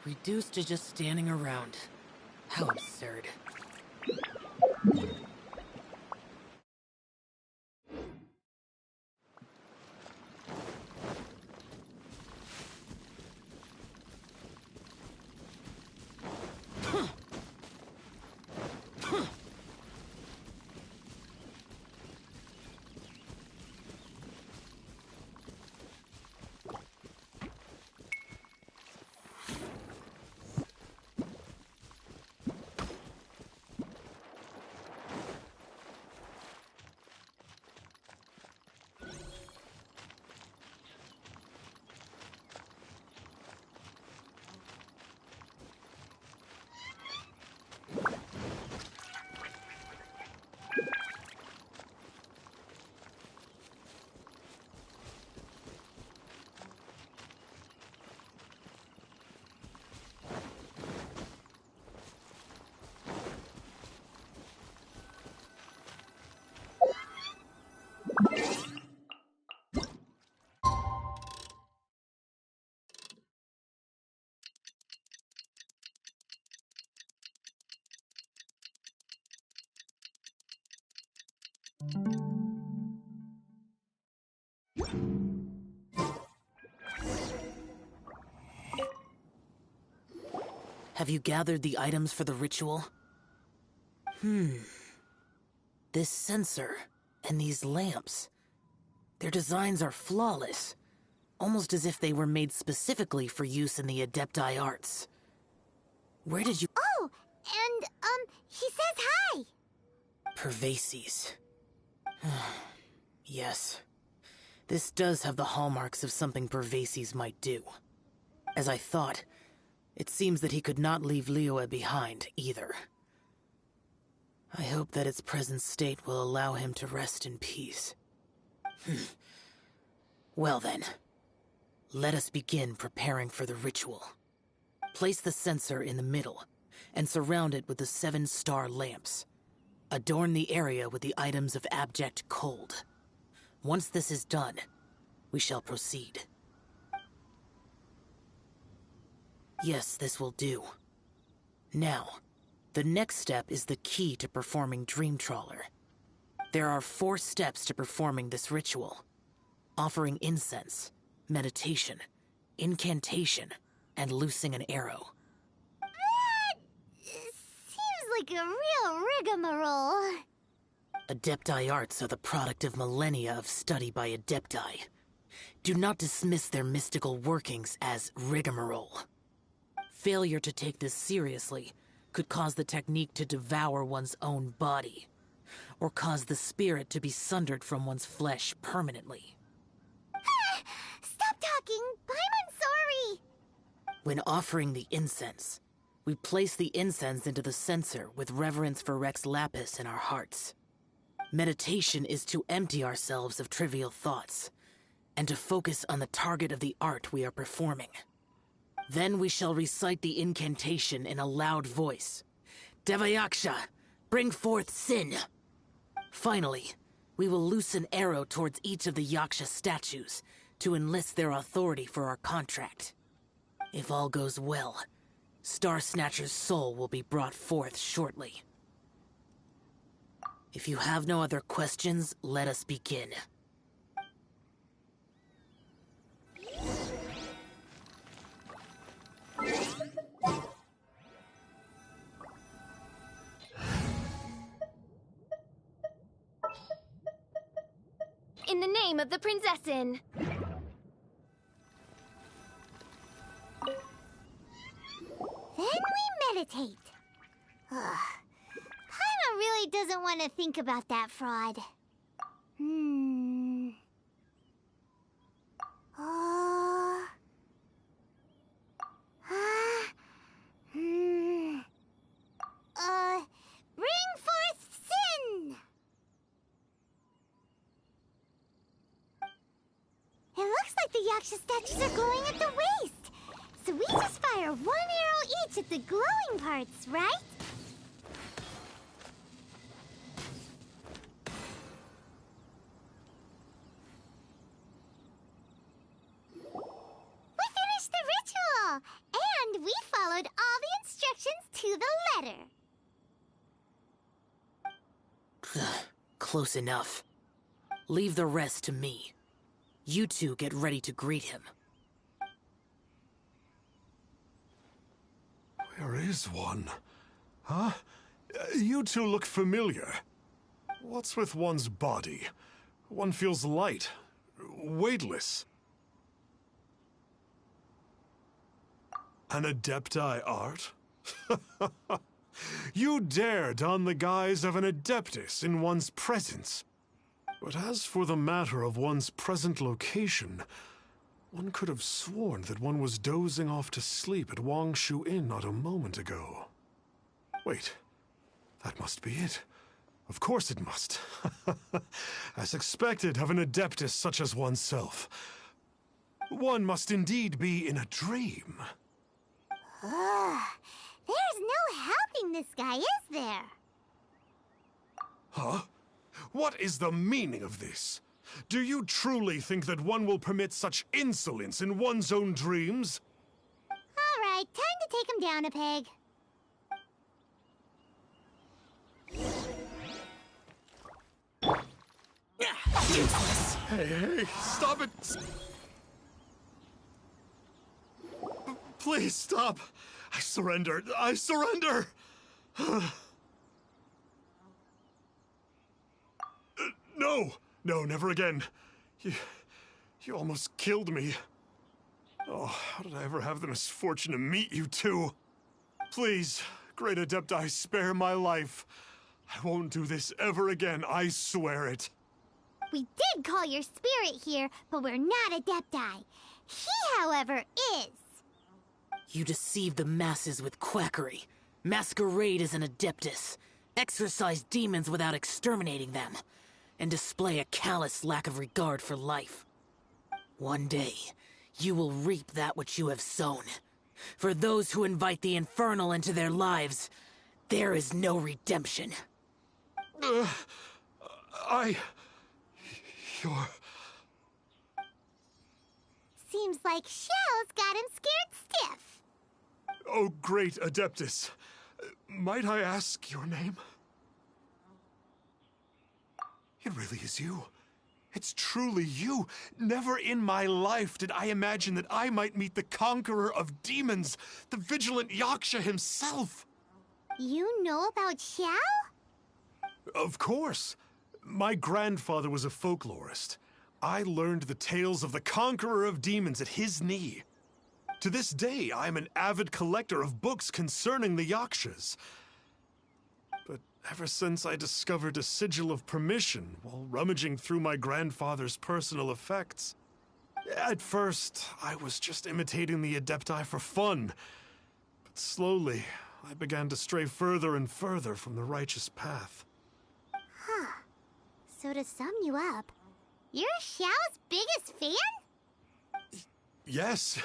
Reduced to just standing around. How absurd. Have you gathered the items for the ritual? This sensor and these lamps. Their designs are flawless, almost as if they were made specifically for use in the Adepti arts. Where did you— Oh, and, he says hi! Pervases. Yes. This does have the hallmarks of something Pervases might do. As I thought, it seems that he could not leave Liyue behind, either. I hope that its present state will allow him to rest in peace. Well then, let us begin preparing for the ritual. Place the censer in the middle, and surround it with the 7-star lamps. Adorn the area with the items of abject cold. Once this is done, we shall proceed. Yes, this will do. Now, the next step is the key to performing Dream Trawler. There are 4 steps to performing this ritual: offering incense, meditation, incantation, and loosing an arrow. That seems like a real rigmarole. Adepti arts are the product of millennia of study by Adepti. Do not dismiss their mystical workings as rigmarole. Failure to take this seriously could cause the technique to devour one's own body, or cause the spirit to be sundered from one's flesh permanently. Stop talking! I'm sorry! When offering the incense, we place the incense into the censer with reverence for Rex Lapis in our hearts. Meditation is to empty ourselves of trivial thoughts, and to focus on the target of the art we are performing. Then we shall recite the incantation in a loud voice. Devayaksha, bring forth sin! Finally, we will loose an arrow towards each of the Yaksha statues to enlist their authority for our contract. If all goes well, Star Snatcher's soul will be brought forth shortly. If you have no other questions, let us begin. In the name of the Prinzessin! Then we meditate. Paimon really doesn't want to think about that fraud. Bring forth sin! It looks like the Yaksha statues are glowing at the waist. So we just fire 1 arrow each at the glowing parts, right? We finished the ritual! And we followed all the instructions to the letter. Close enough. Leave the rest to me. You two get ready to greet him. Where is one? Huh? You two look familiar. What's with one's body? One feels light, weightless. An Adepti art? You dare don the guise of an Adeptus in one's presence. But as for the matter of one's present location, one could have sworn that one was dozing off to sleep at Wangshu Inn not a moment ago. Wait, that must be it. Of course it must. As expected of an Adeptus such as oneself. One must indeed be in a dream. There's no helping this guy, is there? Huh? What is the meaning of this? Do you truly think that one will permit such insolence in one's own dreams? All right, time to take him down a peg. Useless. Hey, stop it! Please stop! I surrender! I surrender! No! No, never again. You almost killed me. Oh, how did I ever have the misfortune to meet you two? Please, Great Adepti, spare my life. I won't do this ever again, I swear it. We did call your spirit here, but we're not Adepti. He, however, is. You deceive the masses with quackery. Masquerade as an Adeptus. Exorcise demons without exterminating them. And display a callous lack of regard for life. One day, you will reap that which you have sown. For those who invite the infernal into their lives, there is no redemption. You're... Seems like Shell's got him scared stiff. Oh, great Adeptus. Might I ask your name? It really is you. It's truly you. Never in my life did I imagine that I might meet the conqueror of demons, the vigilant Yaksha himself. You know about Shell? Of course. My grandfather was a folklorist. I learned the tales of the conqueror of demons at his knee. To this day, I am an avid collector of books concerning the Yakshas. But ever since I discovered a sigil of permission while rummaging through my grandfather's personal effects, at first, I was just imitating the Adepti for fun. But slowly, I began to stray further and further from the righteous path. Huh. So to sum you up, you're Xiao's biggest fan? Yes.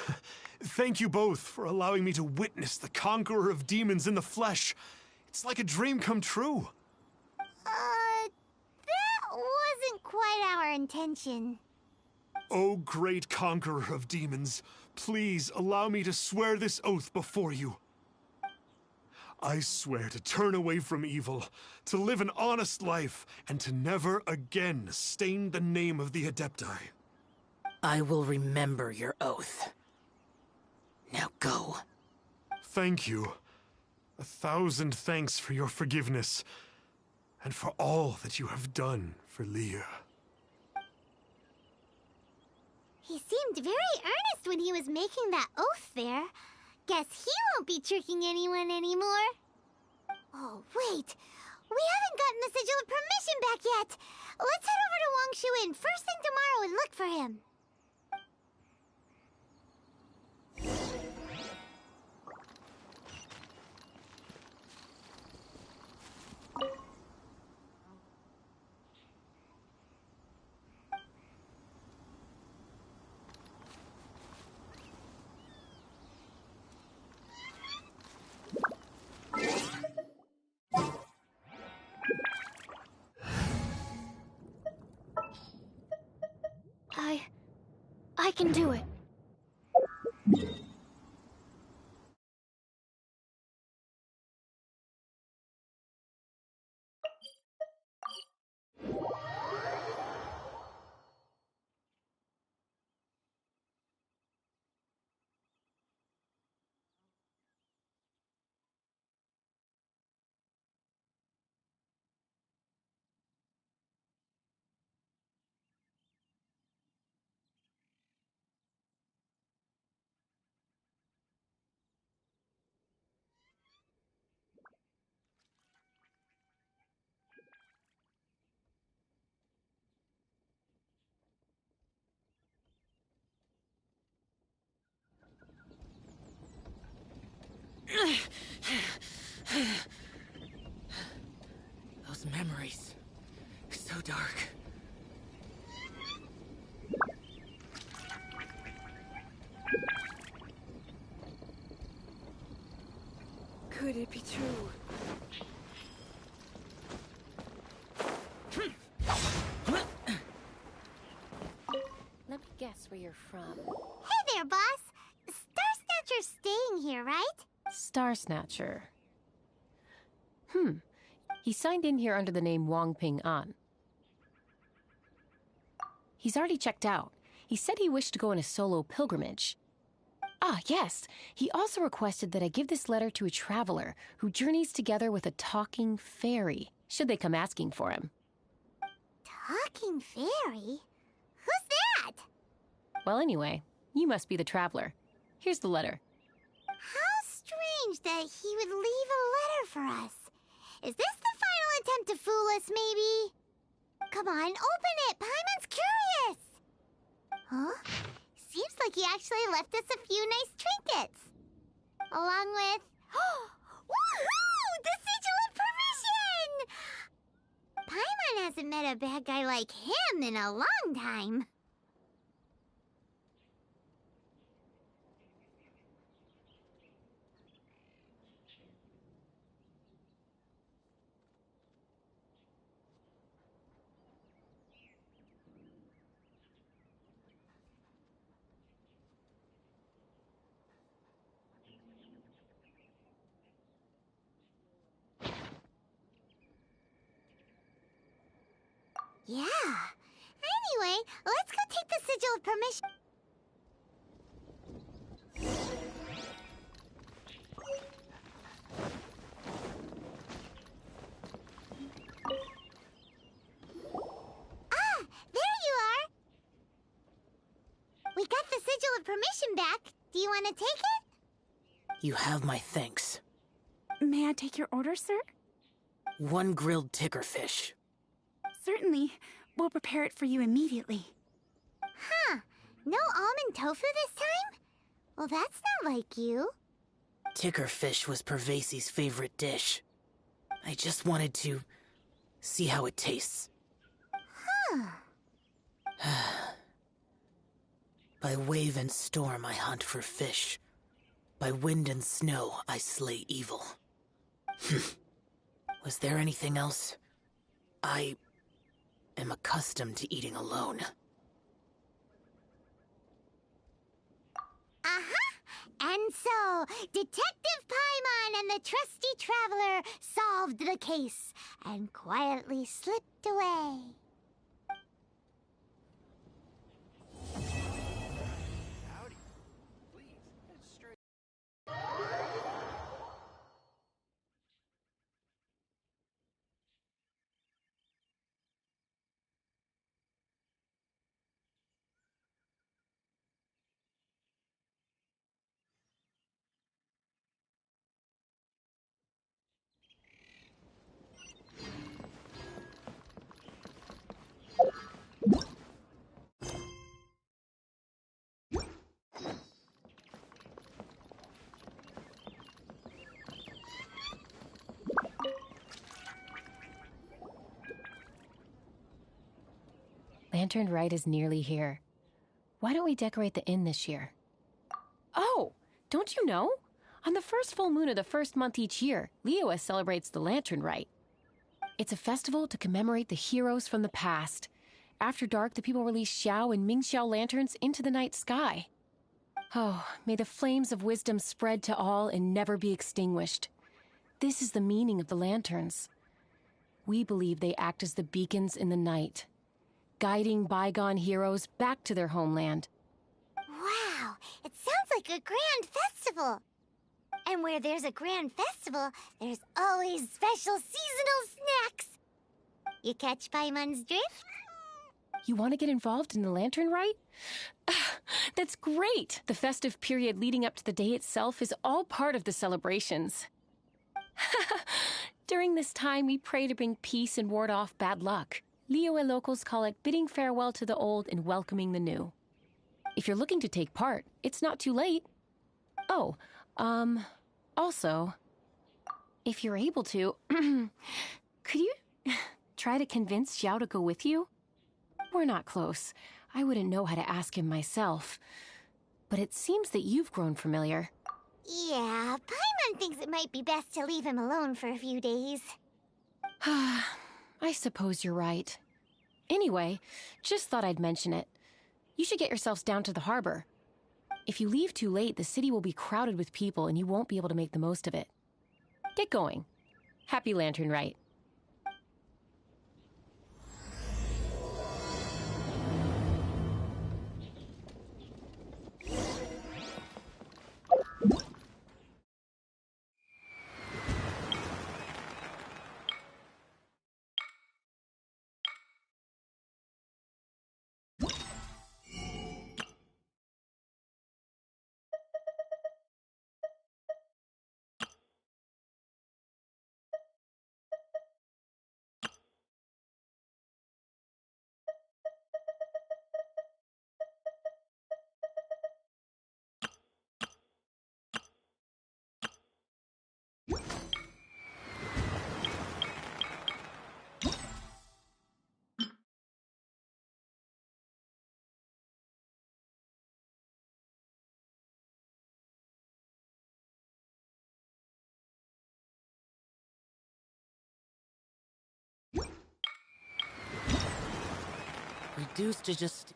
Thank you both for allowing me to witness the conqueror of demons in the flesh. It's like a dream come true. That wasn't quite our intention. Oh, great conqueror of demons, please allow me to swear this oath before you. I swear to turn away from evil, to live an honest life, and to never again stain the name of the Adepti. I will remember your oath. Now go. Thank you. 1,000 thanks for your forgiveness, and for all that you have done for Leah. He seemed very earnest when he was making that oath there. Guess he won't be tricking anyone anymore. Oh, wait. We haven't gotten the sigil of permission back yet. Let's head over to Wangshu Inn first thing tomorrow and look for him. I can do it. Those memories. So dark. Could it be true? Let me guess where you're from. Hey there, boss. Star Snatcher's staying here, right? Star Snatcher. He signed in here under the name Wang Ping An. He's already checked out. He said he wished to go on a solo pilgrimage. Ah, yes. He also requested that I give this letter to a traveler who journeys together with a talking fairy, should they come asking for him. Talking fairy? Who's that? Well, anyway, you must be the traveler. Here's the letter. How strange that he would leave a letter for us. Is this the final attempt to fool us, maybe? Come on, open it! Paimon's curious! Huh? Seems like he actually left us a few nice trinkets. Along with... Woohoo! The Sigil of Permission! Paimon hasn't met a bad guy like him in a long time. Yeah. Anyway, let's go take the Sigil of Permission. Ah, there you are. We got the Sigil of Permission back. Do you want to take it? You have my thanks. May I take your order, sir? 1 grilled tickerfish. Certainly. We'll prepare it for you immediately. Huh. No almond tofu this time? Well, that's not like you. Tickerfish was Pervasi's favorite dish. I just wanted to see how it tastes. Huh. By wave and storm I hunt for fish. By wind and snow I slay evil. Was there anything else? I am accustomed to eating alone. And so, Detective Paimon and the trusty traveler solved the case and quietly slipped away. Lantern Rite is nearly here. Why don't we decorate the inn this year? Oh, don't you know? On the first full moon of the first month each year, Liyue celebrates the Lantern Rite. It's a festival to commemorate the heroes from the past. After dark, the people release Xiao and Mingxiao lanterns into the night sky. Oh, may the flames of wisdom spread to all and never be extinguished. This is the meaning of the lanterns. We believe they act as the beacons in the night, guiding bygone heroes back to their homeland. Wow, it sounds like a grand festival. And where there's a grand festival, there's always special seasonal snacks. You catch Paimon's drift? You want to get involved in the Lantern Rite? That's great! The festive period leading up to the day itself is all part of the celebrations. During this time, we pray to bring peace and ward off bad luck. Liyue locals call it bidding farewell to the old and welcoming the new. If you're looking to take part, it's not too late. Oh, also, if you're able to, could you try to convince Xiao to go with you? We're not close. I wouldn't know how to ask him myself. But it seems that you've grown familiar. Yeah, Paimon thinks it might be best to leave him alone for a few days. I suppose you're right. Anyway, just thought I'd mention it. You should get yourselves down to the harbor. If you leave too late, the city will be crowded with people and you won't be able to make the most of it. Get going. Happy Lantern Rite. Reduced to just...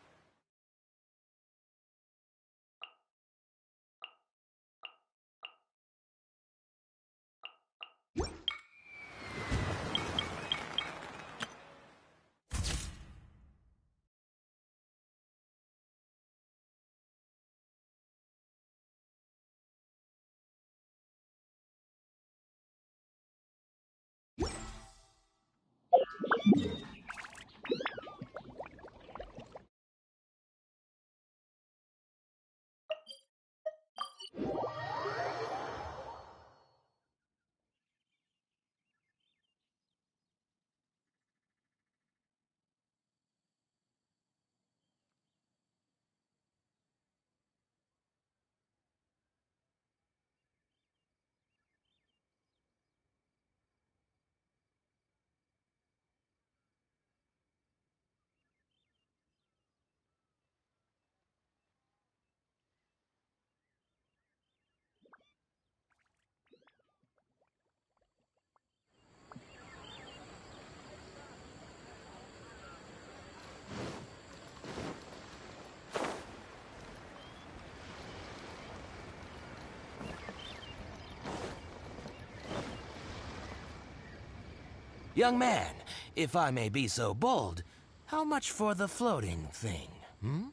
Young man, if I may be so bold, how much for the floating thing, hmm?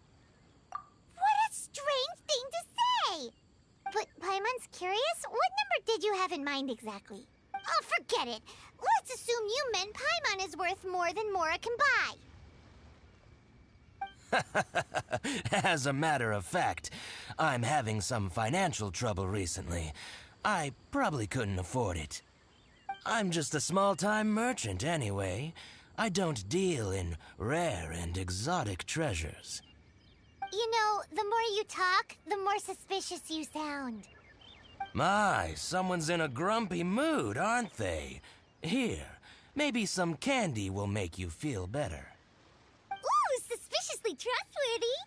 What a strange thing to say! But Paimon's curious, what number did you have in mind exactly? Oh, forget it. Let's assume you meant Paimon is worth more than Mora can buy. As a matter of fact, I'm having some financial trouble recently. I probably couldn't afford it. I'm just a small-time merchant anyway. I don't deal in rare and exotic treasures. You know, the more you talk, the more suspicious you sound. My, someone's in a grumpy mood, aren't they? Here, maybe some candy will make you feel better. Ooh, suspiciously trustworthy.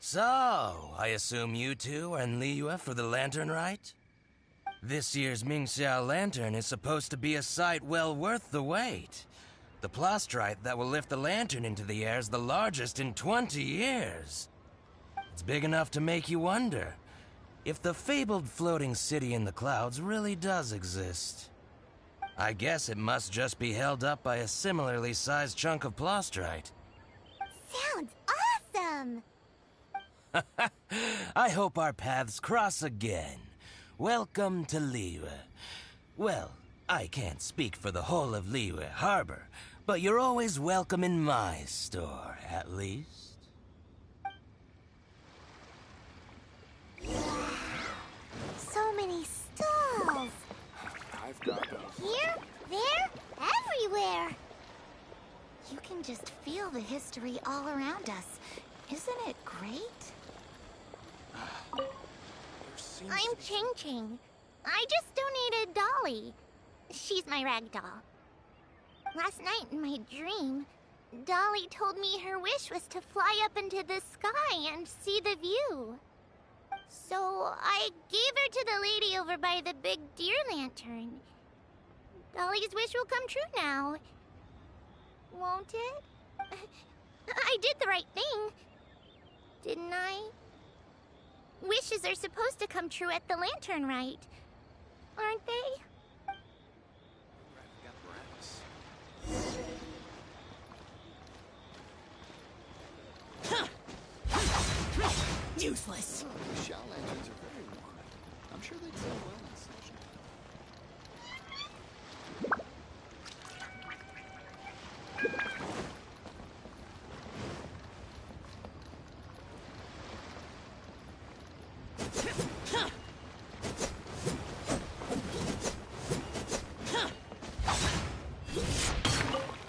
So, I assume you two are in Liyue for the lantern rite? This year's Mingxiao lantern is supposed to be a sight well worth the wait. The plastrite that will lift the lantern into the air is the largest in 20 years. It's big enough to make you wonder if the fabled floating city in the clouds really does exist. I guess it must just be held up by a similarly sized chunk of plastrite. Sounds awesome! I hope our paths cross again. Welcome to Liyue. Well, I can't speak for the whole of Liyue Harbor, but you're always welcome in my store, at least. So many stalls. I've got Here, there, everywhere. You can just feel the history all around us. Isn't it great? I'm Ching Ching. I just donated Dolly. She's my rag doll. Last night in my dream, Dolly told me her wish was to fly up into the sky and see the view. So I gave her to the lady over by the big deer lantern. Dolly's wish will come true now. Won't it? I did the right thing, didn't I? Wishes are supposed to come true at the lantern rite, aren't they? Useless. The shell lanterns are very warm. I'm sure they'd sell well in session.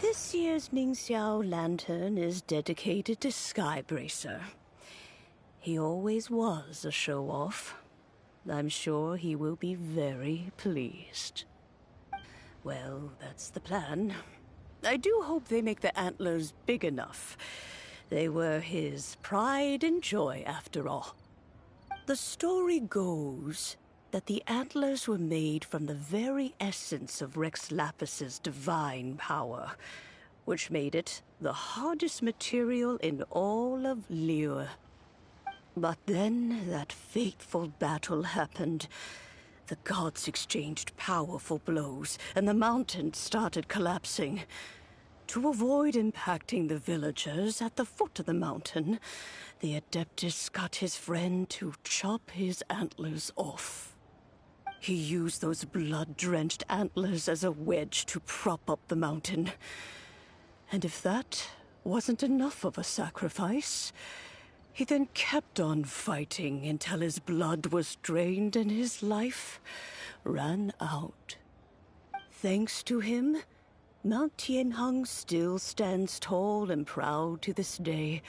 This year's Mingxiao lantern is dedicated to Skybracer. He always was a show-off. I'm sure he will be very pleased. Well, that's the plan. I do hope they make the antlers big enough. They were his pride and joy, after all. The story goes that the antlers were made from the very essence of Rex Lapis's divine power, which made it the hardest material in all of Liyue. But then that fateful battle happened. The gods exchanged powerful blows, and the mountain started collapsing. To avoid impacting the villagers at the foot of the mountain, the Adeptus got his friend to chop his antlers off. He used those blood-drenched antlers as a wedge to prop up the mountain. And if that wasn't enough of a sacrifice, he then kept on fighting until his blood was drained and his life ran out. Thanks to him, Mount Tianheng still stands tall and proud to this day,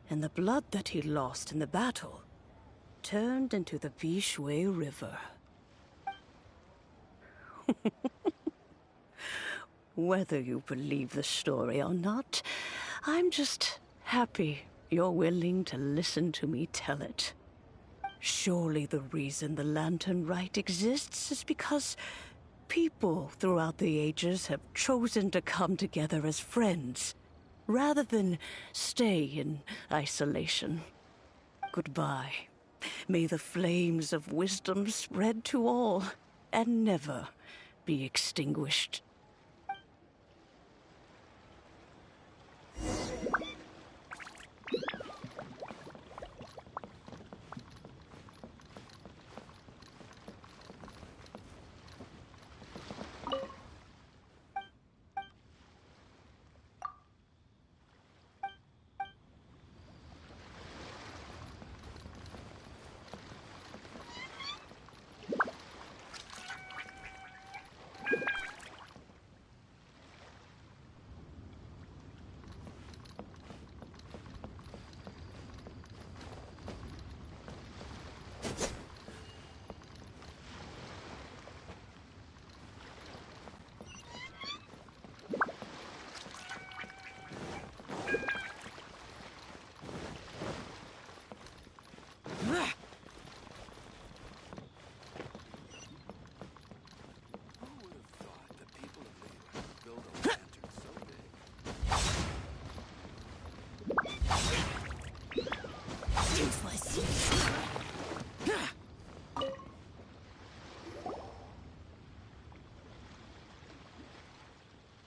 and the blood that he lost in the battle turned into the Bishui River. Whether you believe the story or not, I'm just happy you're willing to listen to me tell it. Surely the reason the Lantern Rite exists is because people throughout the ages have chosen to come together as friends, rather than stay in isolation. Goodbye. May the flames of wisdom spread to all, and never be extinguished.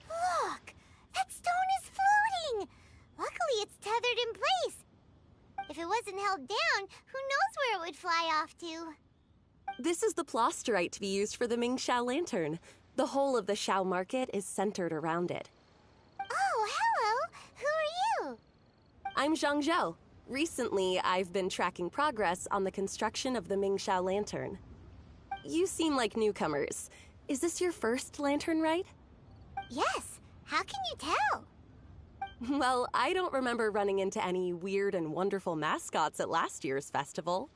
Look! That stone is floating! Luckily it's tethered in place. If it wasn't held down, who knows where it would fly off to? This is the plasterite to be used for the Mingxiao lantern. The whole of the Xiao market is centered around it. Oh, hello! Who are you? I'm Zhang Zhou. Recently, I've been tracking progress on the construction of the Mingxiao lantern. You seem like newcomers. Is this your first lantern ride? Yes. How can you tell? Well, I don't remember running into any weird and wonderful mascots at last year's festival.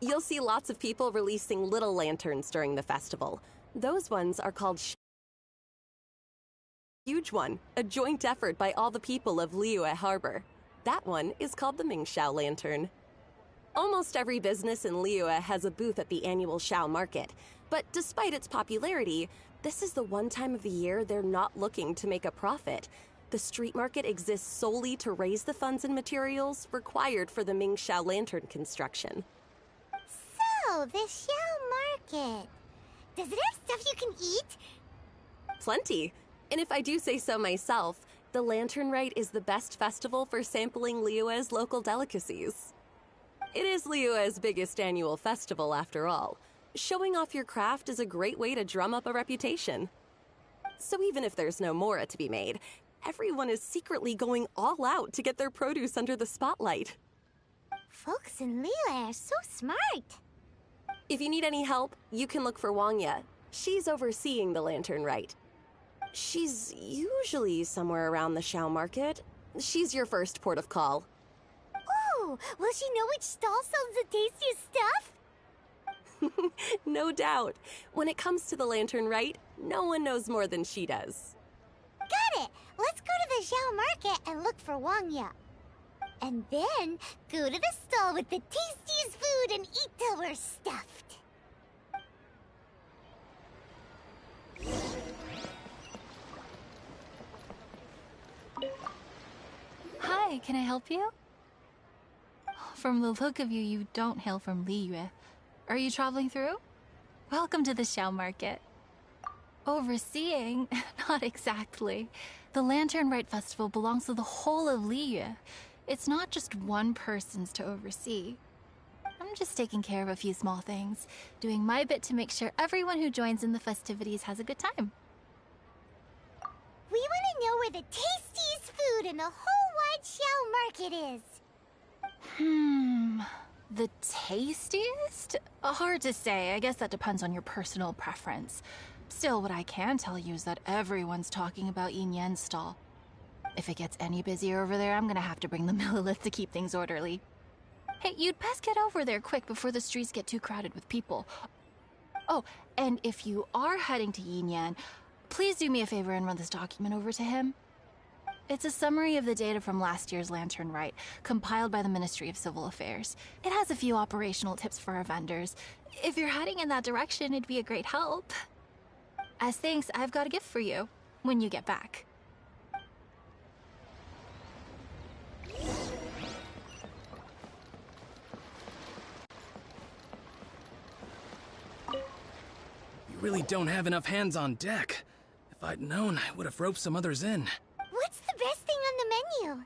You'll see lots of people releasing little lanterns during the festival. Those ones are called huge one, a joint effort by all the people of Liyue Harbor. That one is called the Mingxiao Lantern. Almost every business in Liyue has a booth at the annual Xiao Market, but despite its popularity, this is the one time of the year they're not looking to make a profit. The street market exists solely to raise the funds and materials required for the Mingxiao Lantern construction. So, the Xiao Market. Does it have stuff you can eat? Plenty. And if I do say so myself, the Lantern Rite is the best festival for sampling Liyue's local delicacies. It is Liyue's biggest annual festival, after all. Showing off your craft is a great way to drum up a reputation. So even if there's no mora to be made, everyone is secretly going all out to get their produce under the spotlight. Folks in Liyue are so smart. If you need any help, you can look for Wangya. She's overseeing the Lantern Rite. She's usually somewhere around the Xiao Market. She's your first port of call. Ooh, will she know which stall sells the tastiest stuff? No doubt. When it comes to the Lantern Rite, no one knows more than she does. Got it! Let's go to the Xiao Market and look for Wangya. And then go to the stall with the tastiest food and eat till we're stuffed. Hi, can I help you? From the look of you, you don't hail from Liyue. Are you traveling through? Welcome to the Xiao Market. Overseeing? Not exactly. The Lantern Rite Festival belongs to the whole of Liyue. It's not just one person's to oversee. I'm just taking care of a few small things, doing my bit to make sure everyone who joins in the festivities has a good time. We want to know where the tastiest food in the whole wide Xiao Market is. The tastiest? Hard to say. I guess that depends on your personal preference. Still, what I can tell you is that everyone's talking about Yin Yan's stall. If it gets any busier over there, I'm gonna have to bring the Millilith to keep things orderly. Hey, you'd best get over there quick before the streets get too crowded with people. Oh, and if you are heading to Yin Yan, please do me a favor and run this document over to him. It's a summary of the data from last year's Lantern Rite, compiled by the Ministry of Civil Affairs. It has a few operational tips for our vendors. If you're heading in that direction, it'd be a great help. As thanks, I've got a gift for you when you get back. You really don't have enough hands on deck. If I'd known, I would have roped some others in. What's the best thing on the menu?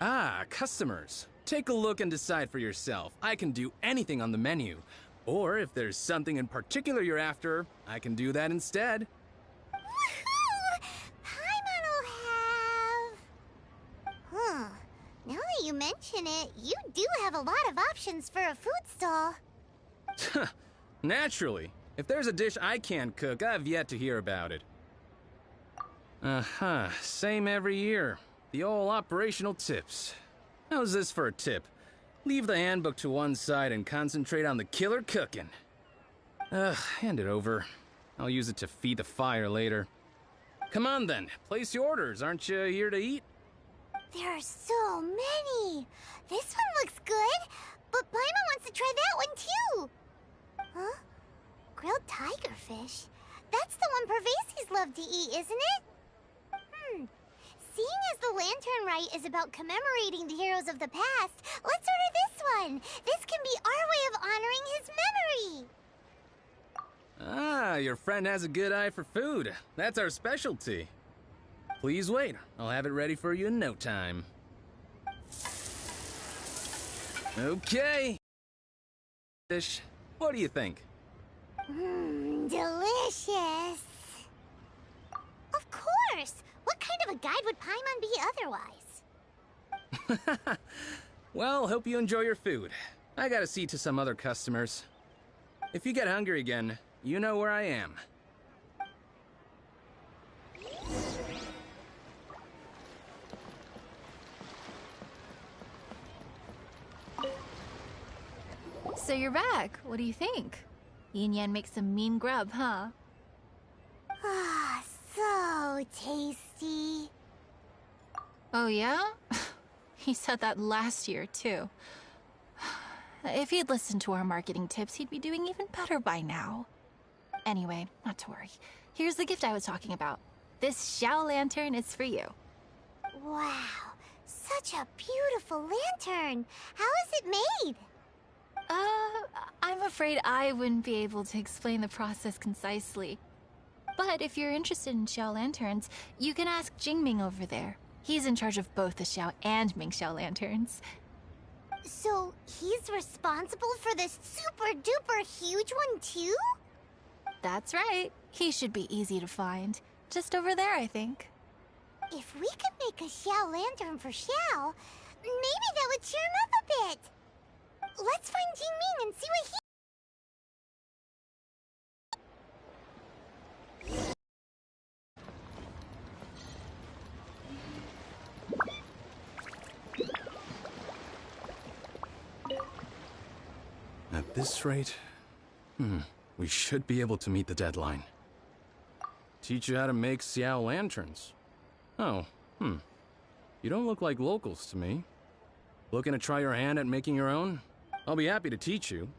Ah, customers. Take a look and decide for yourself. I can do anything on the menu. Or if there's something in particular you're after, I can do that instead. Woohoo! Paimon will have... Huh. Now that you mention it, you do have a lot of options for a food stall. Naturally. If there's a dish I can't cook, I've yet to hear about it. Same every year. The old operational tips. How's this for a tip? Leave the handbook to one side and concentrate on the killer cooking. Hand it over. I'll use it to feed the fire later. Come on then, place your orders. Aren't you here to eat? There are so many. This one looks good, but Paimon wants to try that one too. Huh? Grilled tigerfish? That's the one Pervasi's love to eat, isn't it? Seeing as the Lantern Rite is about commemorating the heroes of the past, let's order this one. This can be our way of honoring his memory. Ah, your friend has a good eye for food. That's our specialty. Please wait. I'll have it ready for you in no time. Okay. Dish, what do you think? Delicious. Of course. What kind of a guide would Paimon be otherwise? Well, hope you enjoy your food. I gotta see to some other customers. If you get hungry again, you know where I am. So you're back. What do you think? Yin Yan makes some mean grub, huh? Ah, so tasty. Oh, yeah? He said that last year, too. If he'd listened to our marketing tips, he'd be doing even better by now. Anyway, not to worry. Here's the gift I was talking about. This Xiao lantern is for you. Wow, such a beautiful lantern. How is it made? I'm afraid I wouldn't be able to explain the process concisely. But if you're interested in Xiao lanterns, you can ask Jingming over there. He's in charge of both the Xiao and Mingxiao lanterns. So he's responsible for this super duper huge one too? That's right. He should be easy to find. Just over there, I think. If we could make a Xiao lantern for Xiao, maybe that would cheer him up a bit. Let's find Jingming and see what he... At this rate, we should be able to meet the deadline. Teach you how to make Xiao lanterns. Oh, You don't look like locals to me. Looking to try your hand at making your own? I'll be happy to teach you.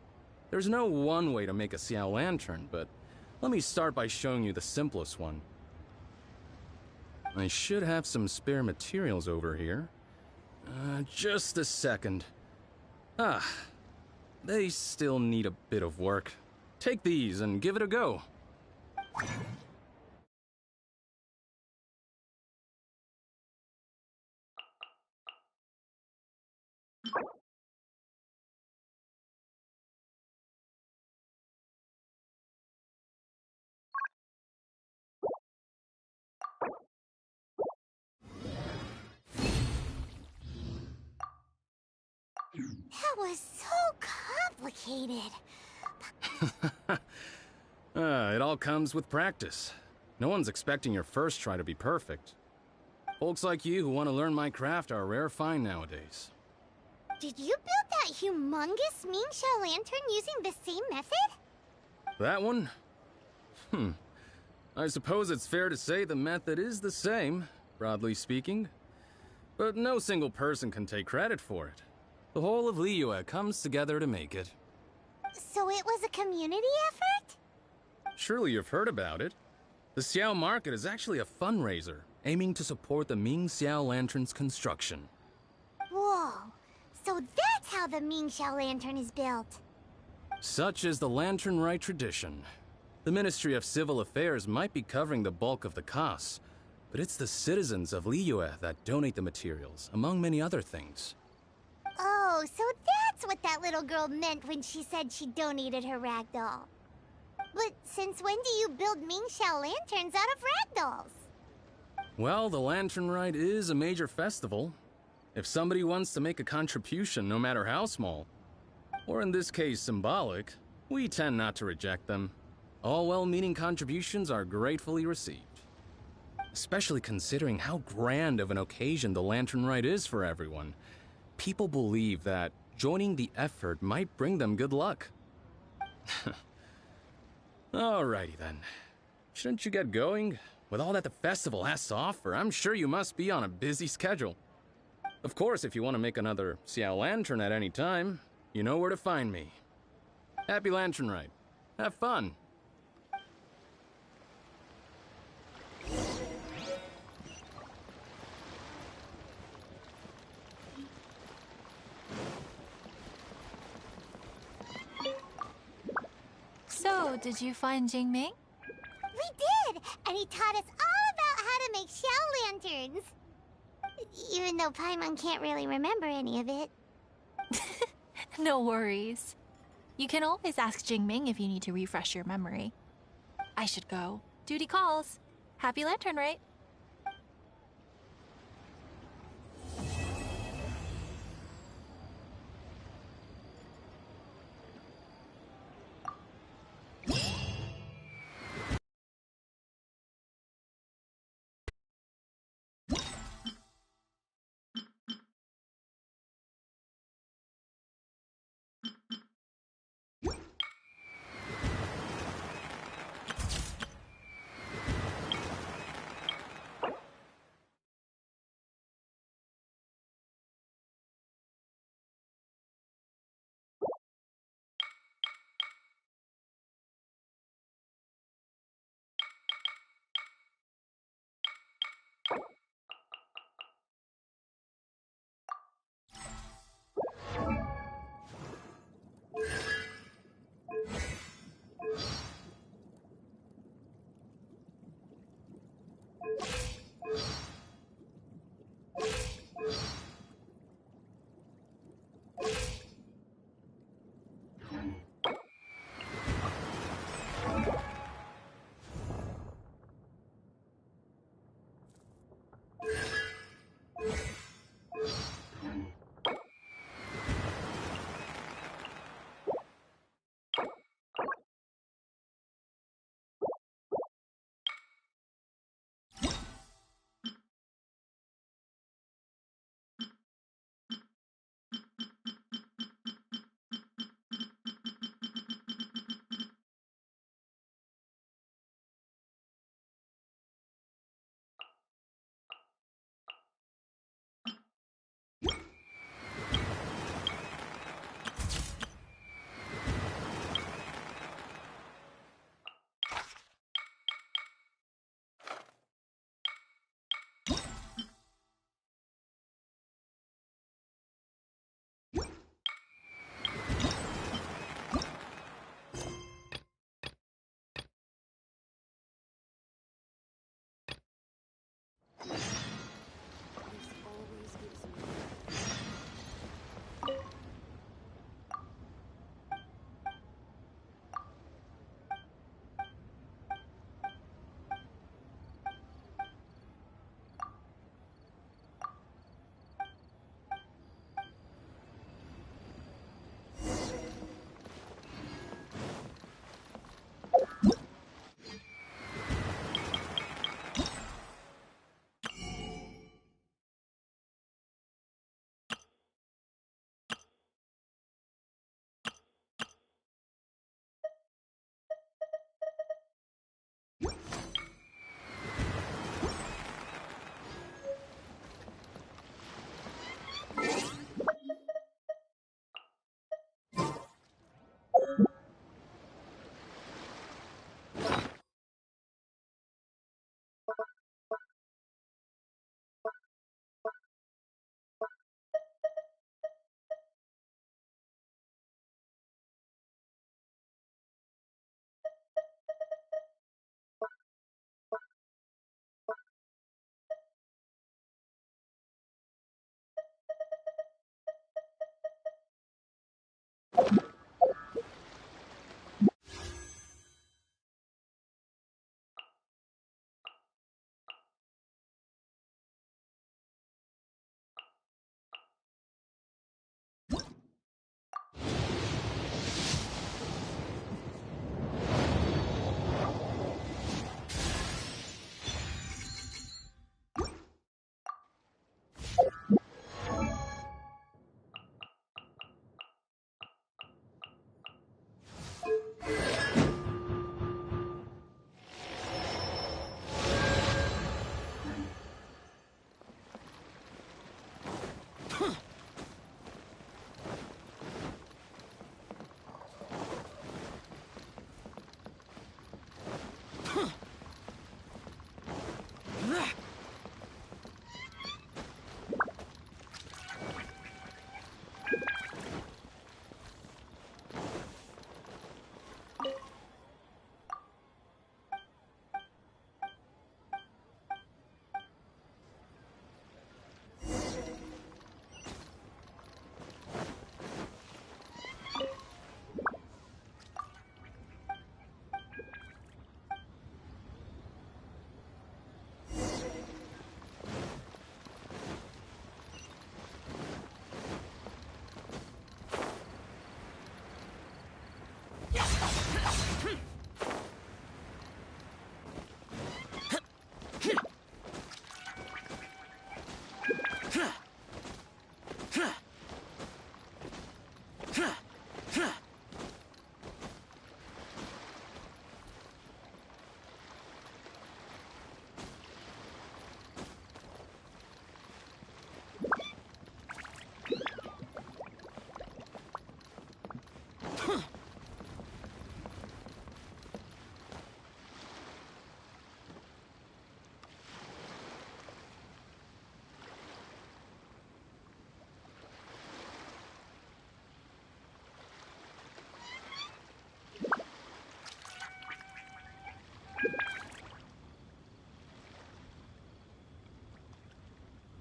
There's no one way to make a Xiao lantern, but let me start by showing you the simplest one. I should have some spare materials over here. Just a second. They still need a bit of work. Take these and give it a go. That was so complicated. It all comes with practice. No one's expecting your first try to be perfect. Folks like you who want to learn my craft are a rare find nowadays. Did you build that humongous Mingxiao lantern using the same method? That one? I suppose it's fair to say the method is the same, broadly speaking. But no single person can take credit for it. The whole of Liyue comes together to make it. So it was a community effort? Surely you've heard about it. The Xiao Market is actually a fundraiser, aiming to support the Ming Xiao Lantern's construction. Whoa, so that's how the Mingxiao lantern is built. Such is the Lantern Rite tradition. The Ministry of Civil Affairs might be covering the bulk of the costs, but it's the citizens of Liyue that donate the materials, among many other things. Oh, so that's what that little girl meant when she said she donated her ragdoll. But since when do you build Mingxiao lanterns out of ragdolls? Well, the Lantern Rite is a major festival. If somebody wants to make a contribution, no matter how small, or in this case symbolic, we tend not to reject them. All well-meaning contributions are gratefully received. Especially considering how grand of an occasion the Lantern Rite is for everyone. People believe that joining the effort might bring them good luck. Alrighty then. Shouldn't you get going? With all that the festival has to offer, I'm sure you must be on a busy schedule. Of course, if you want to make another Xiao Lantern at any time, you know where to find me. Happy Lantern Rite. Have fun. So, did you find Jingming? We did! And he taught us all about how to make Xiao lanterns. Even though Paimon can't really remember any of it. No worries. You can always ask Jingming if you need to refresh your memory. I should go. Duty calls. Happy Lantern Rite.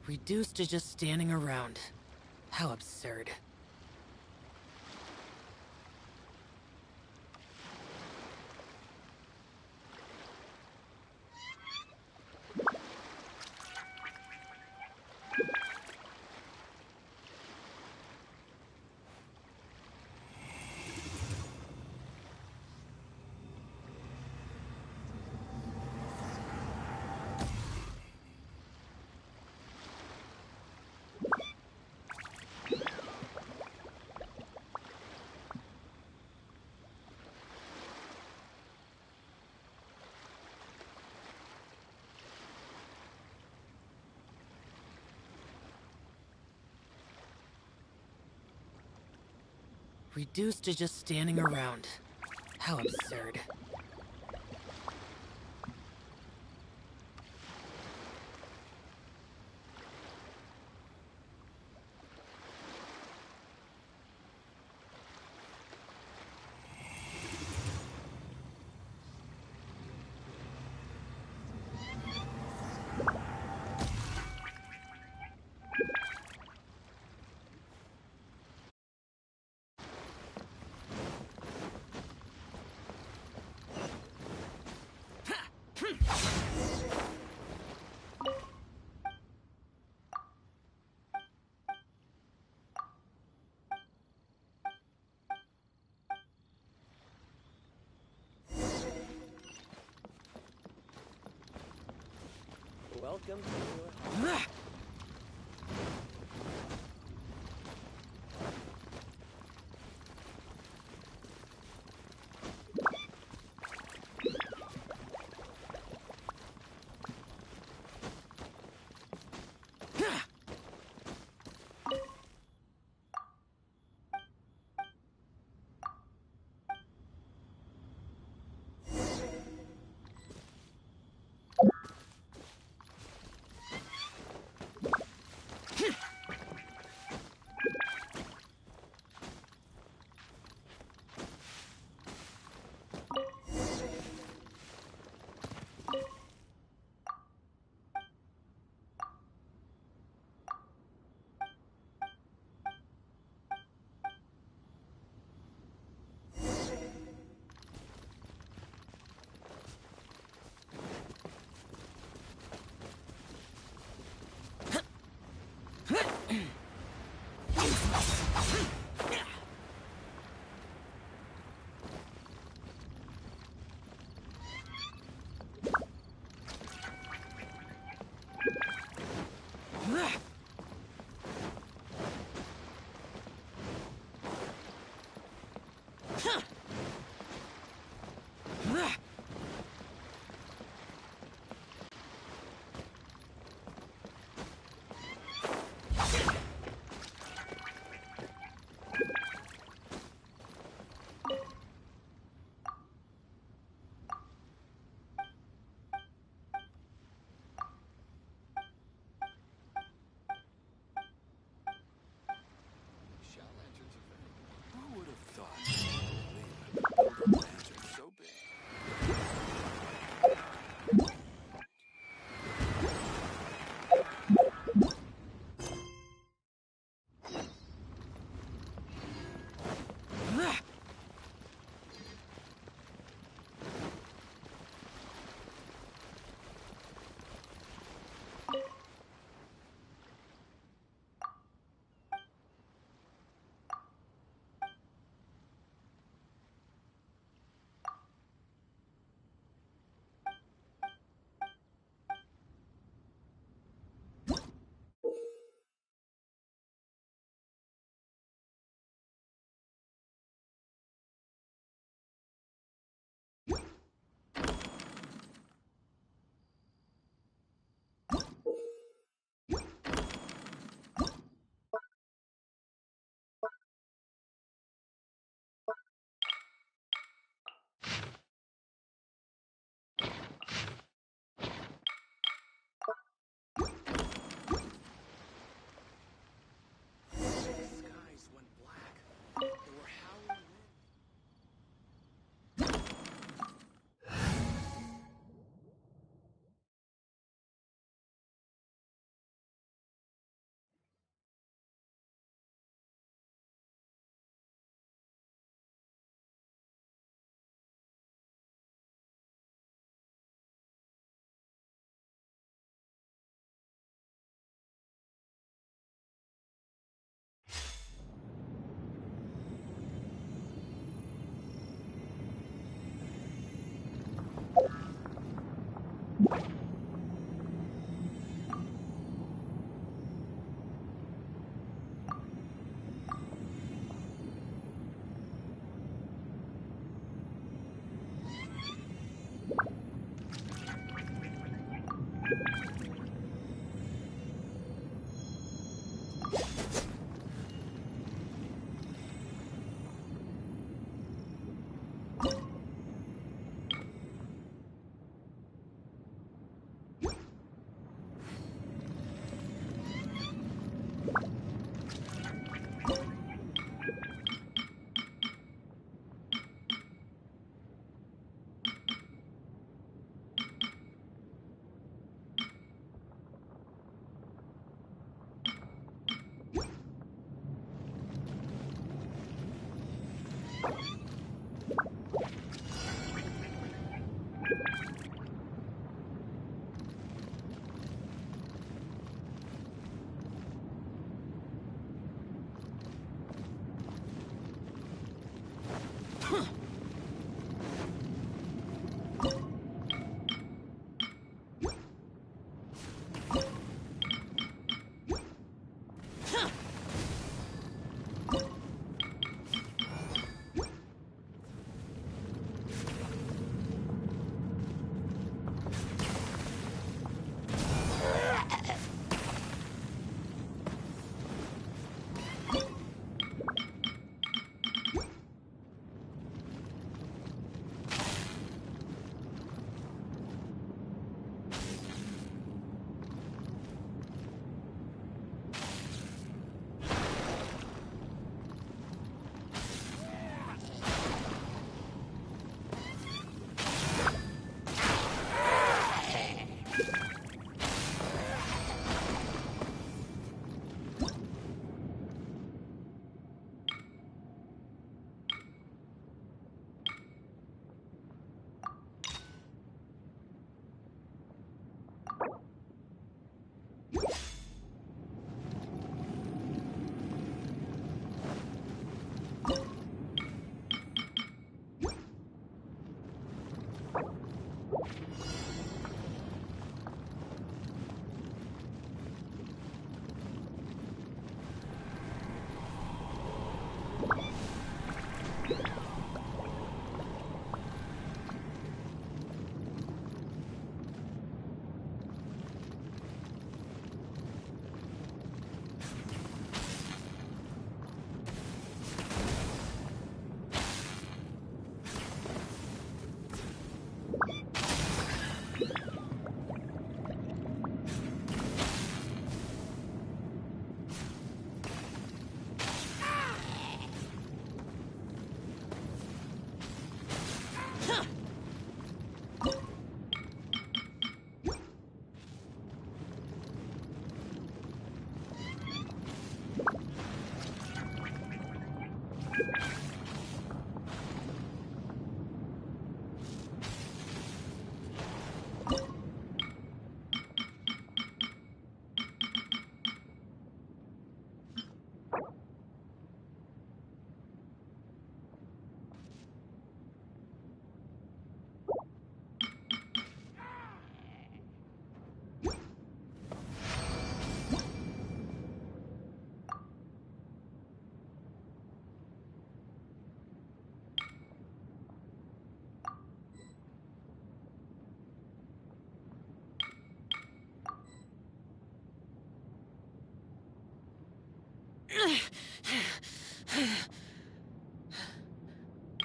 Reduced to just standing around. How absurd. Reduced to just standing around. How absurd. Welcome to your...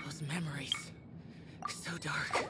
Those memories. So dark.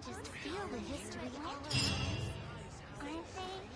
Just feel the history all around. anything?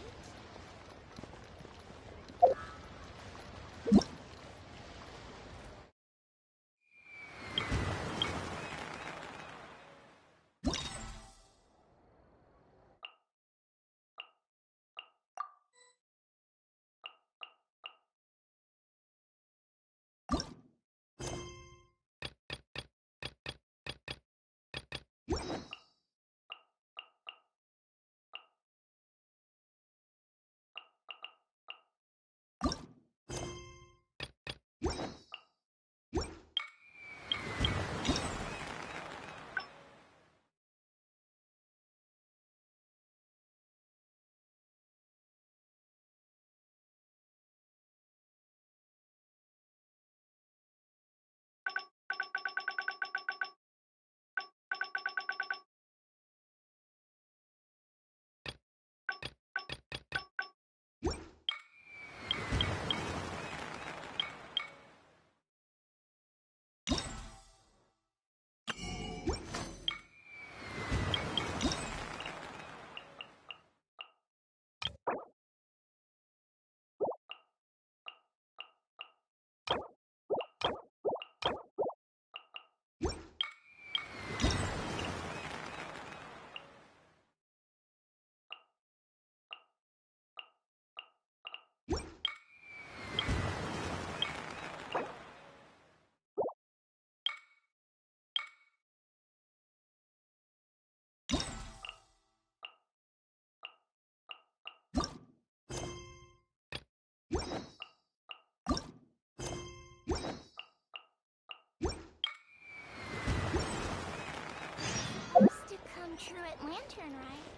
Supposed to come true at Lantern, right?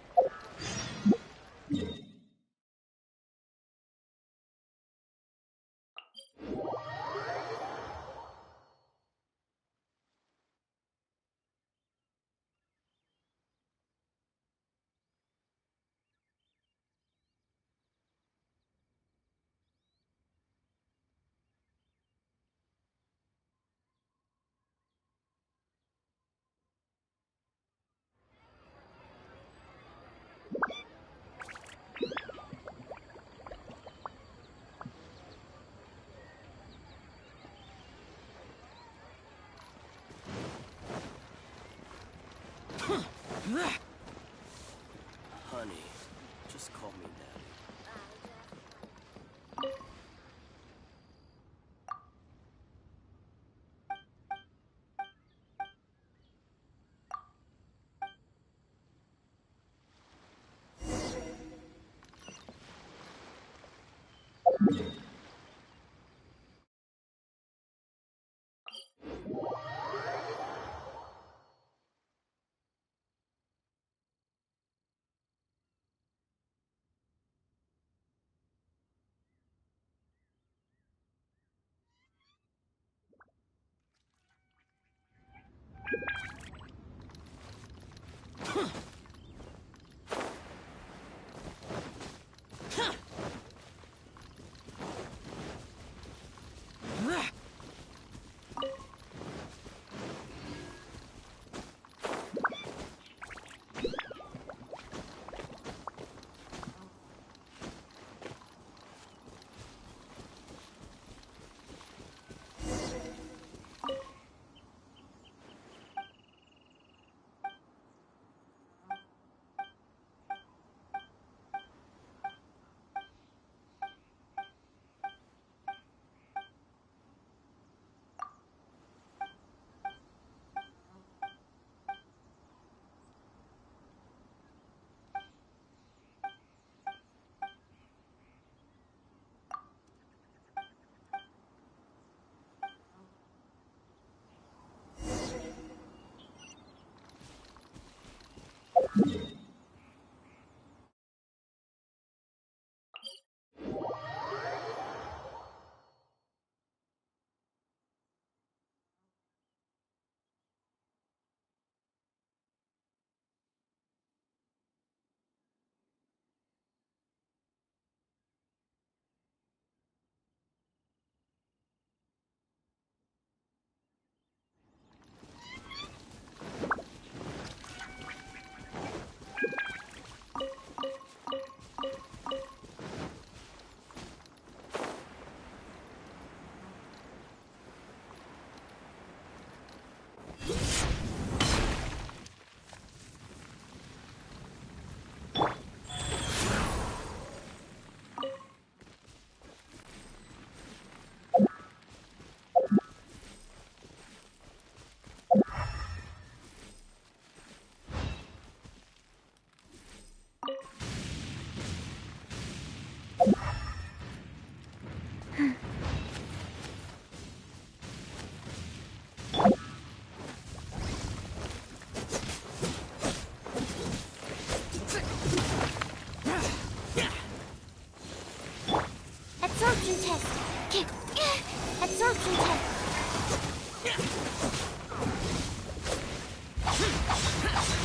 Honey, just call me Daddy.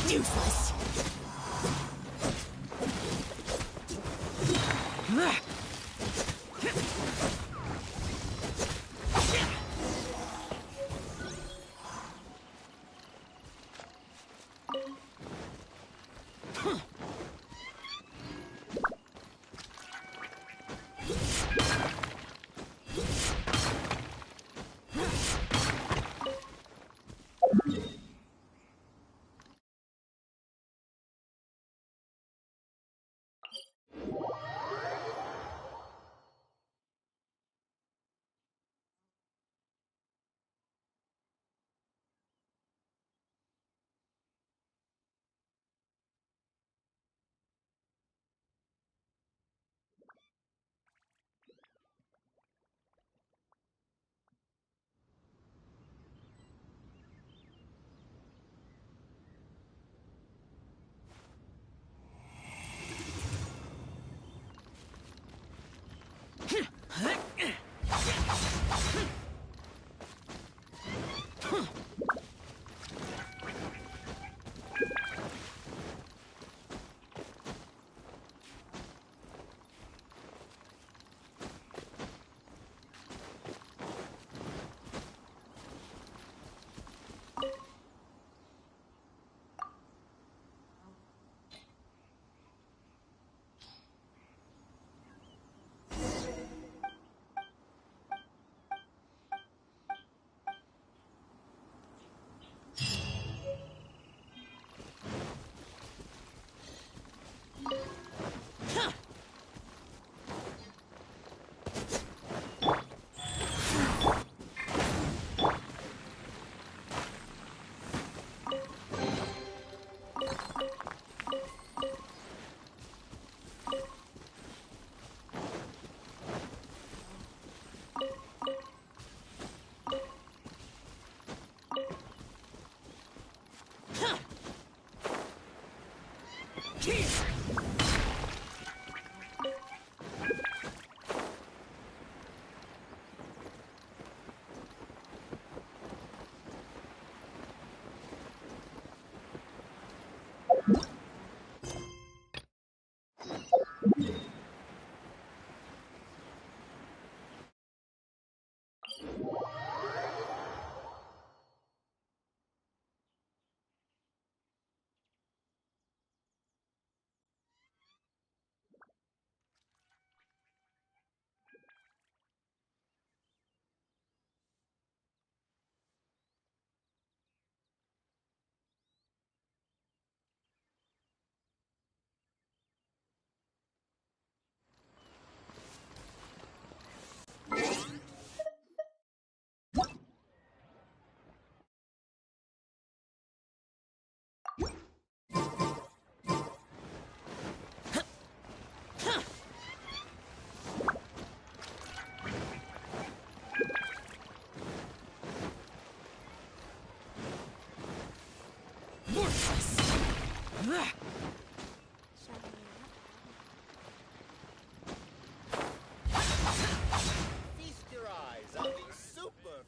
Useless. Feast your eyes on the super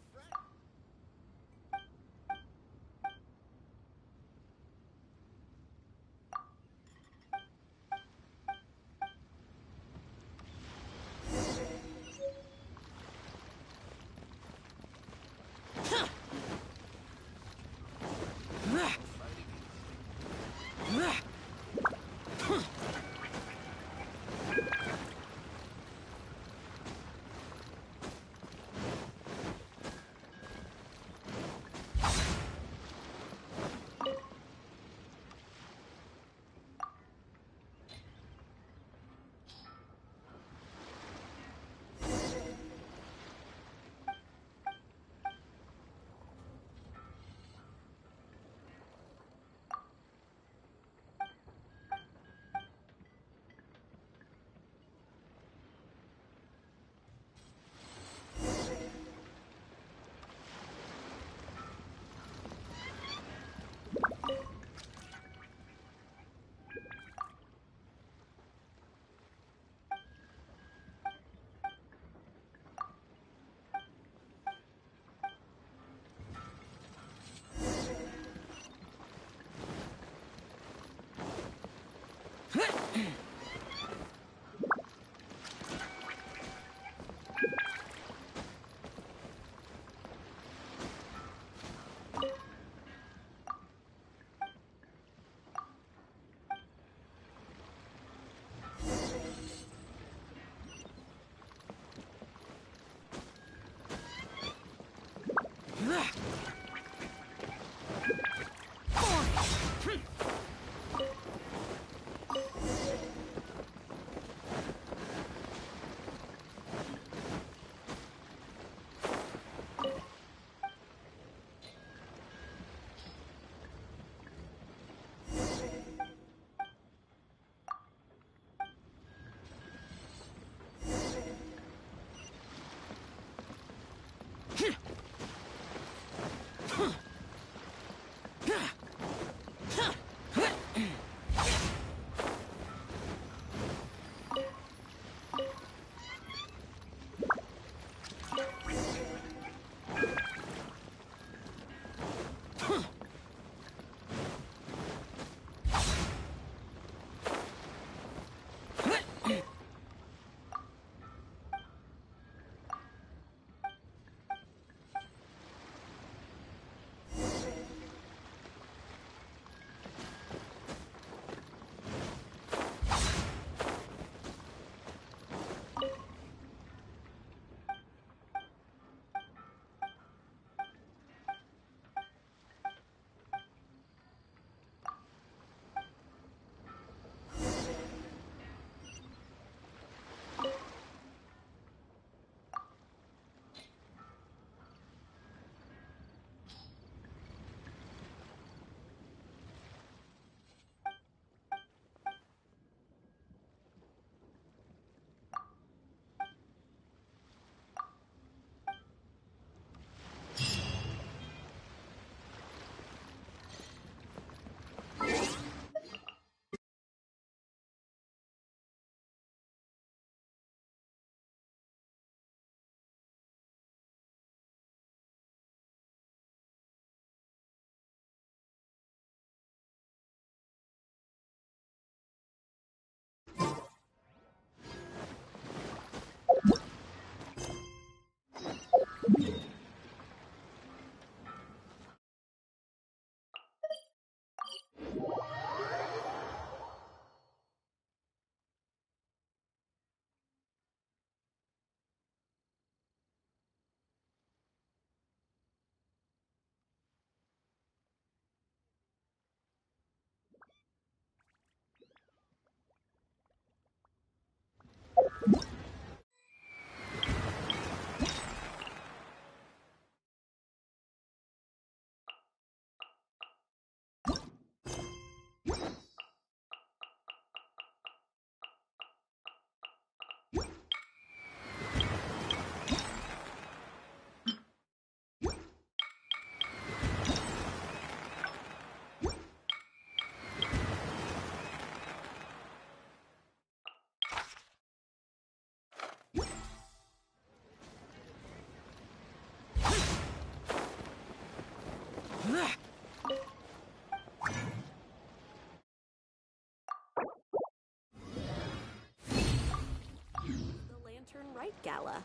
Lantern Rite Gala.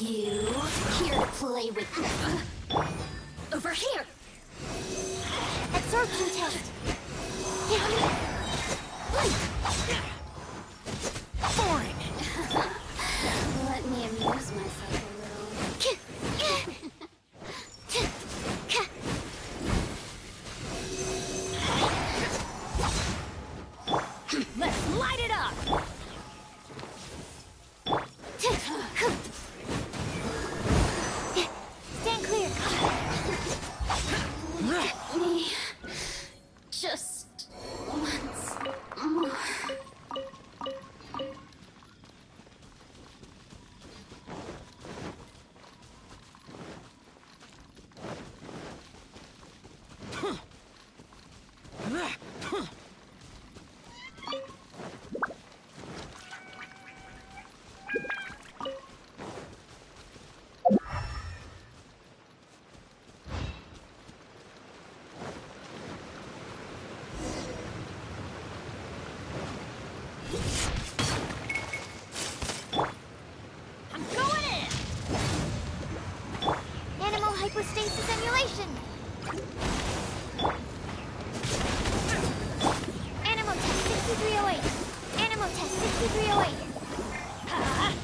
You here to play with me? Over here! Absorption test! Boring! Let me amuse myself a little. Let's light it up! Stand clear! Let me just once more. I'm going in! Animal hypostasis emulation! Animal test 6308! Animal test 6308! Ha!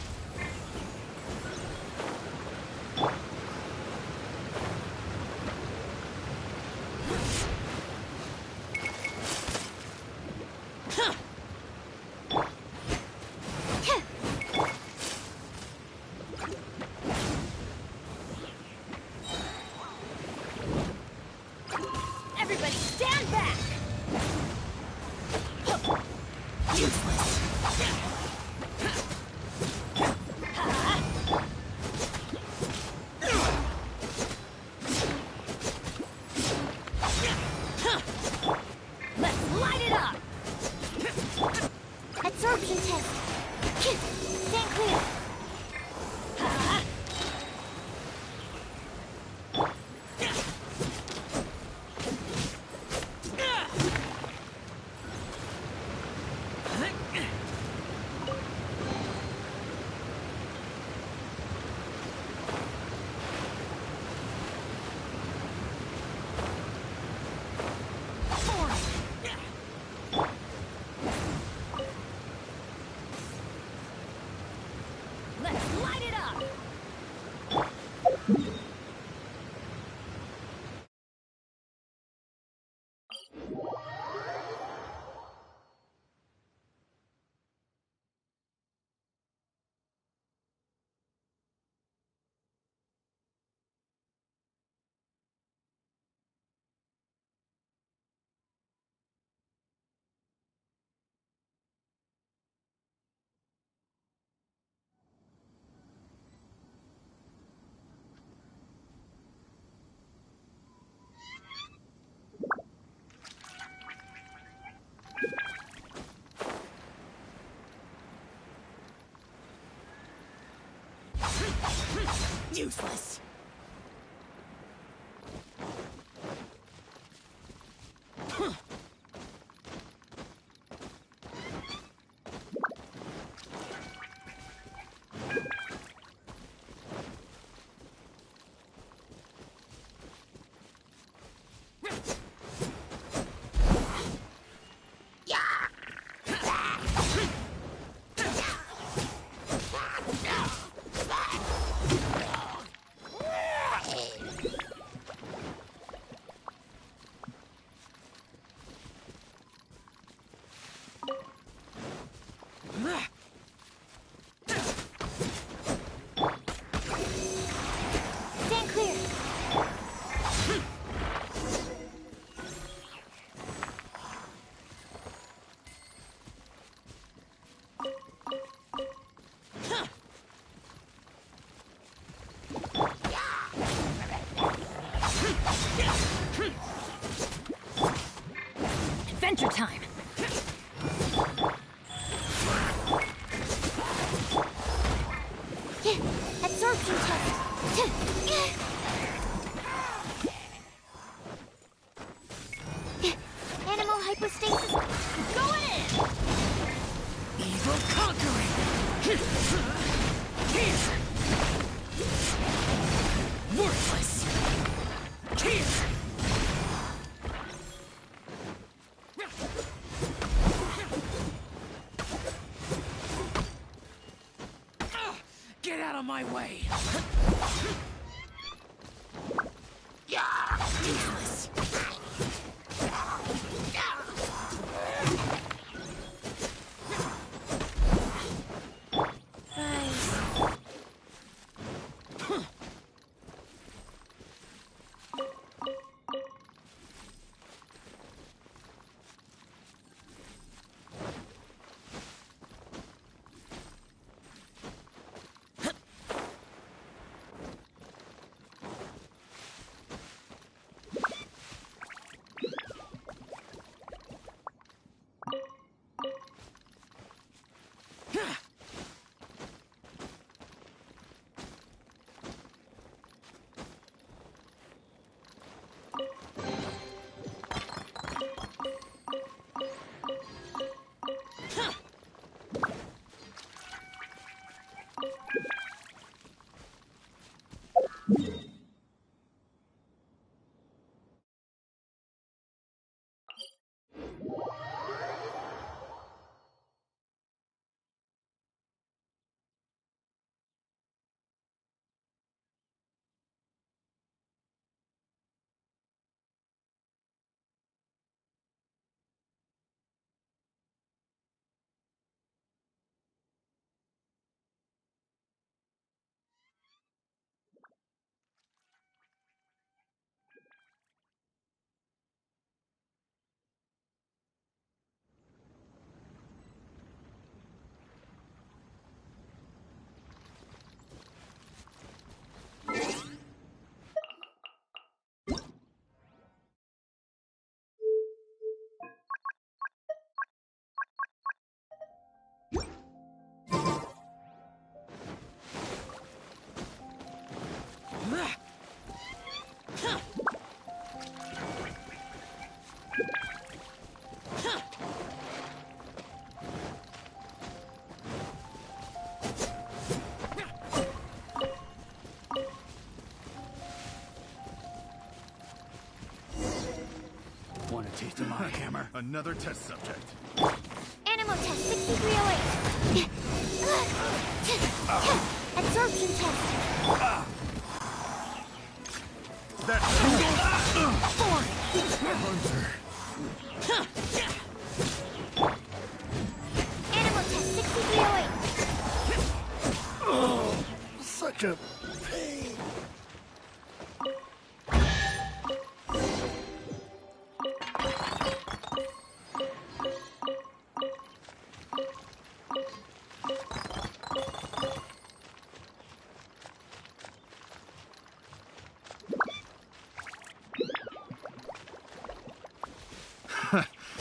Everybody stand back! Useless! Let's light it up! Absorption test! Stand clear! Let's light it up! Useless! Stand clear! Adventure time! Absorption test! Animal hypostasis! Go in! Evil conquering! of my way! Useless. Want a taste of my hammer? Another test subject. Animal test 6308. Absorption test. That's Four. Hunter. Animal test 6308. Oh, such a pain.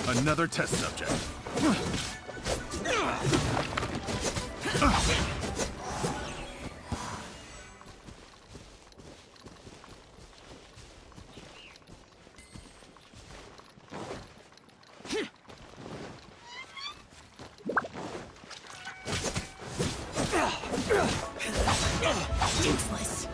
Another test subject. Useless.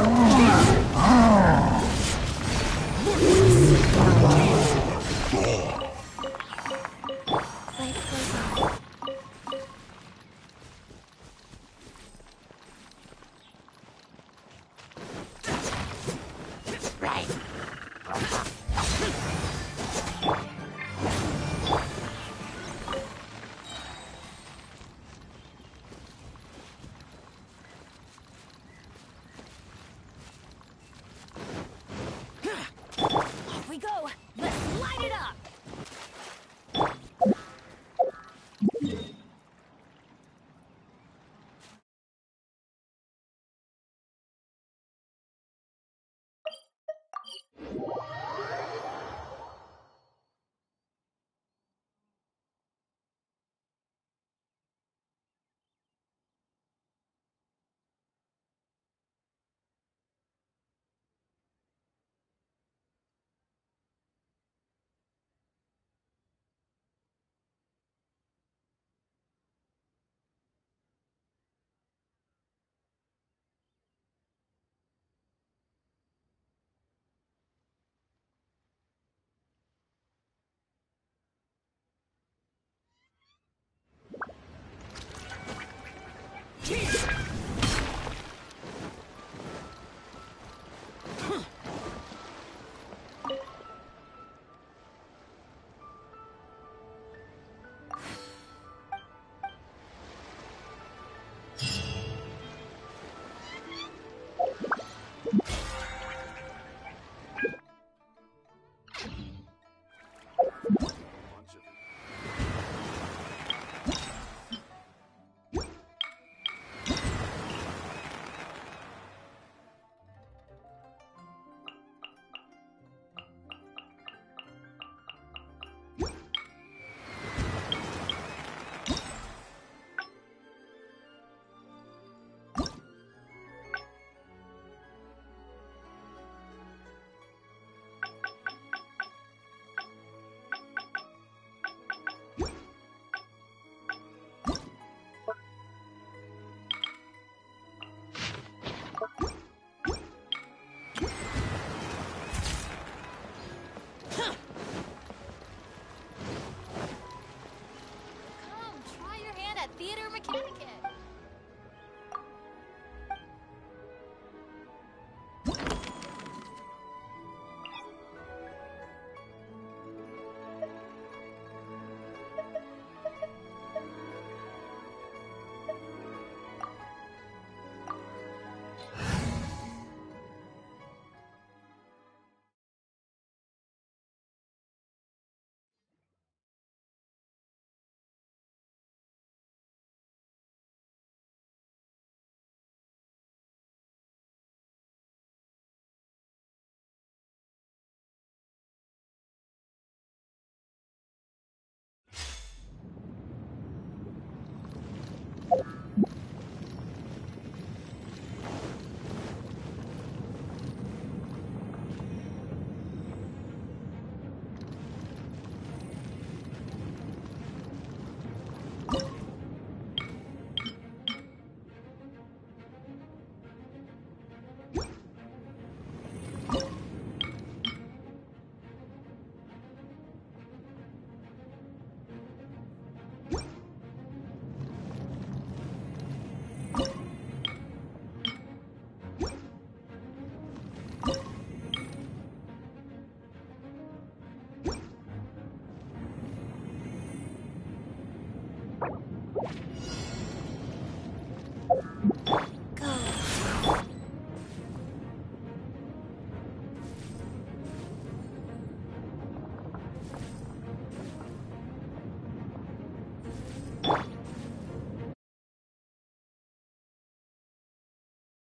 Off we go! Let's light it up!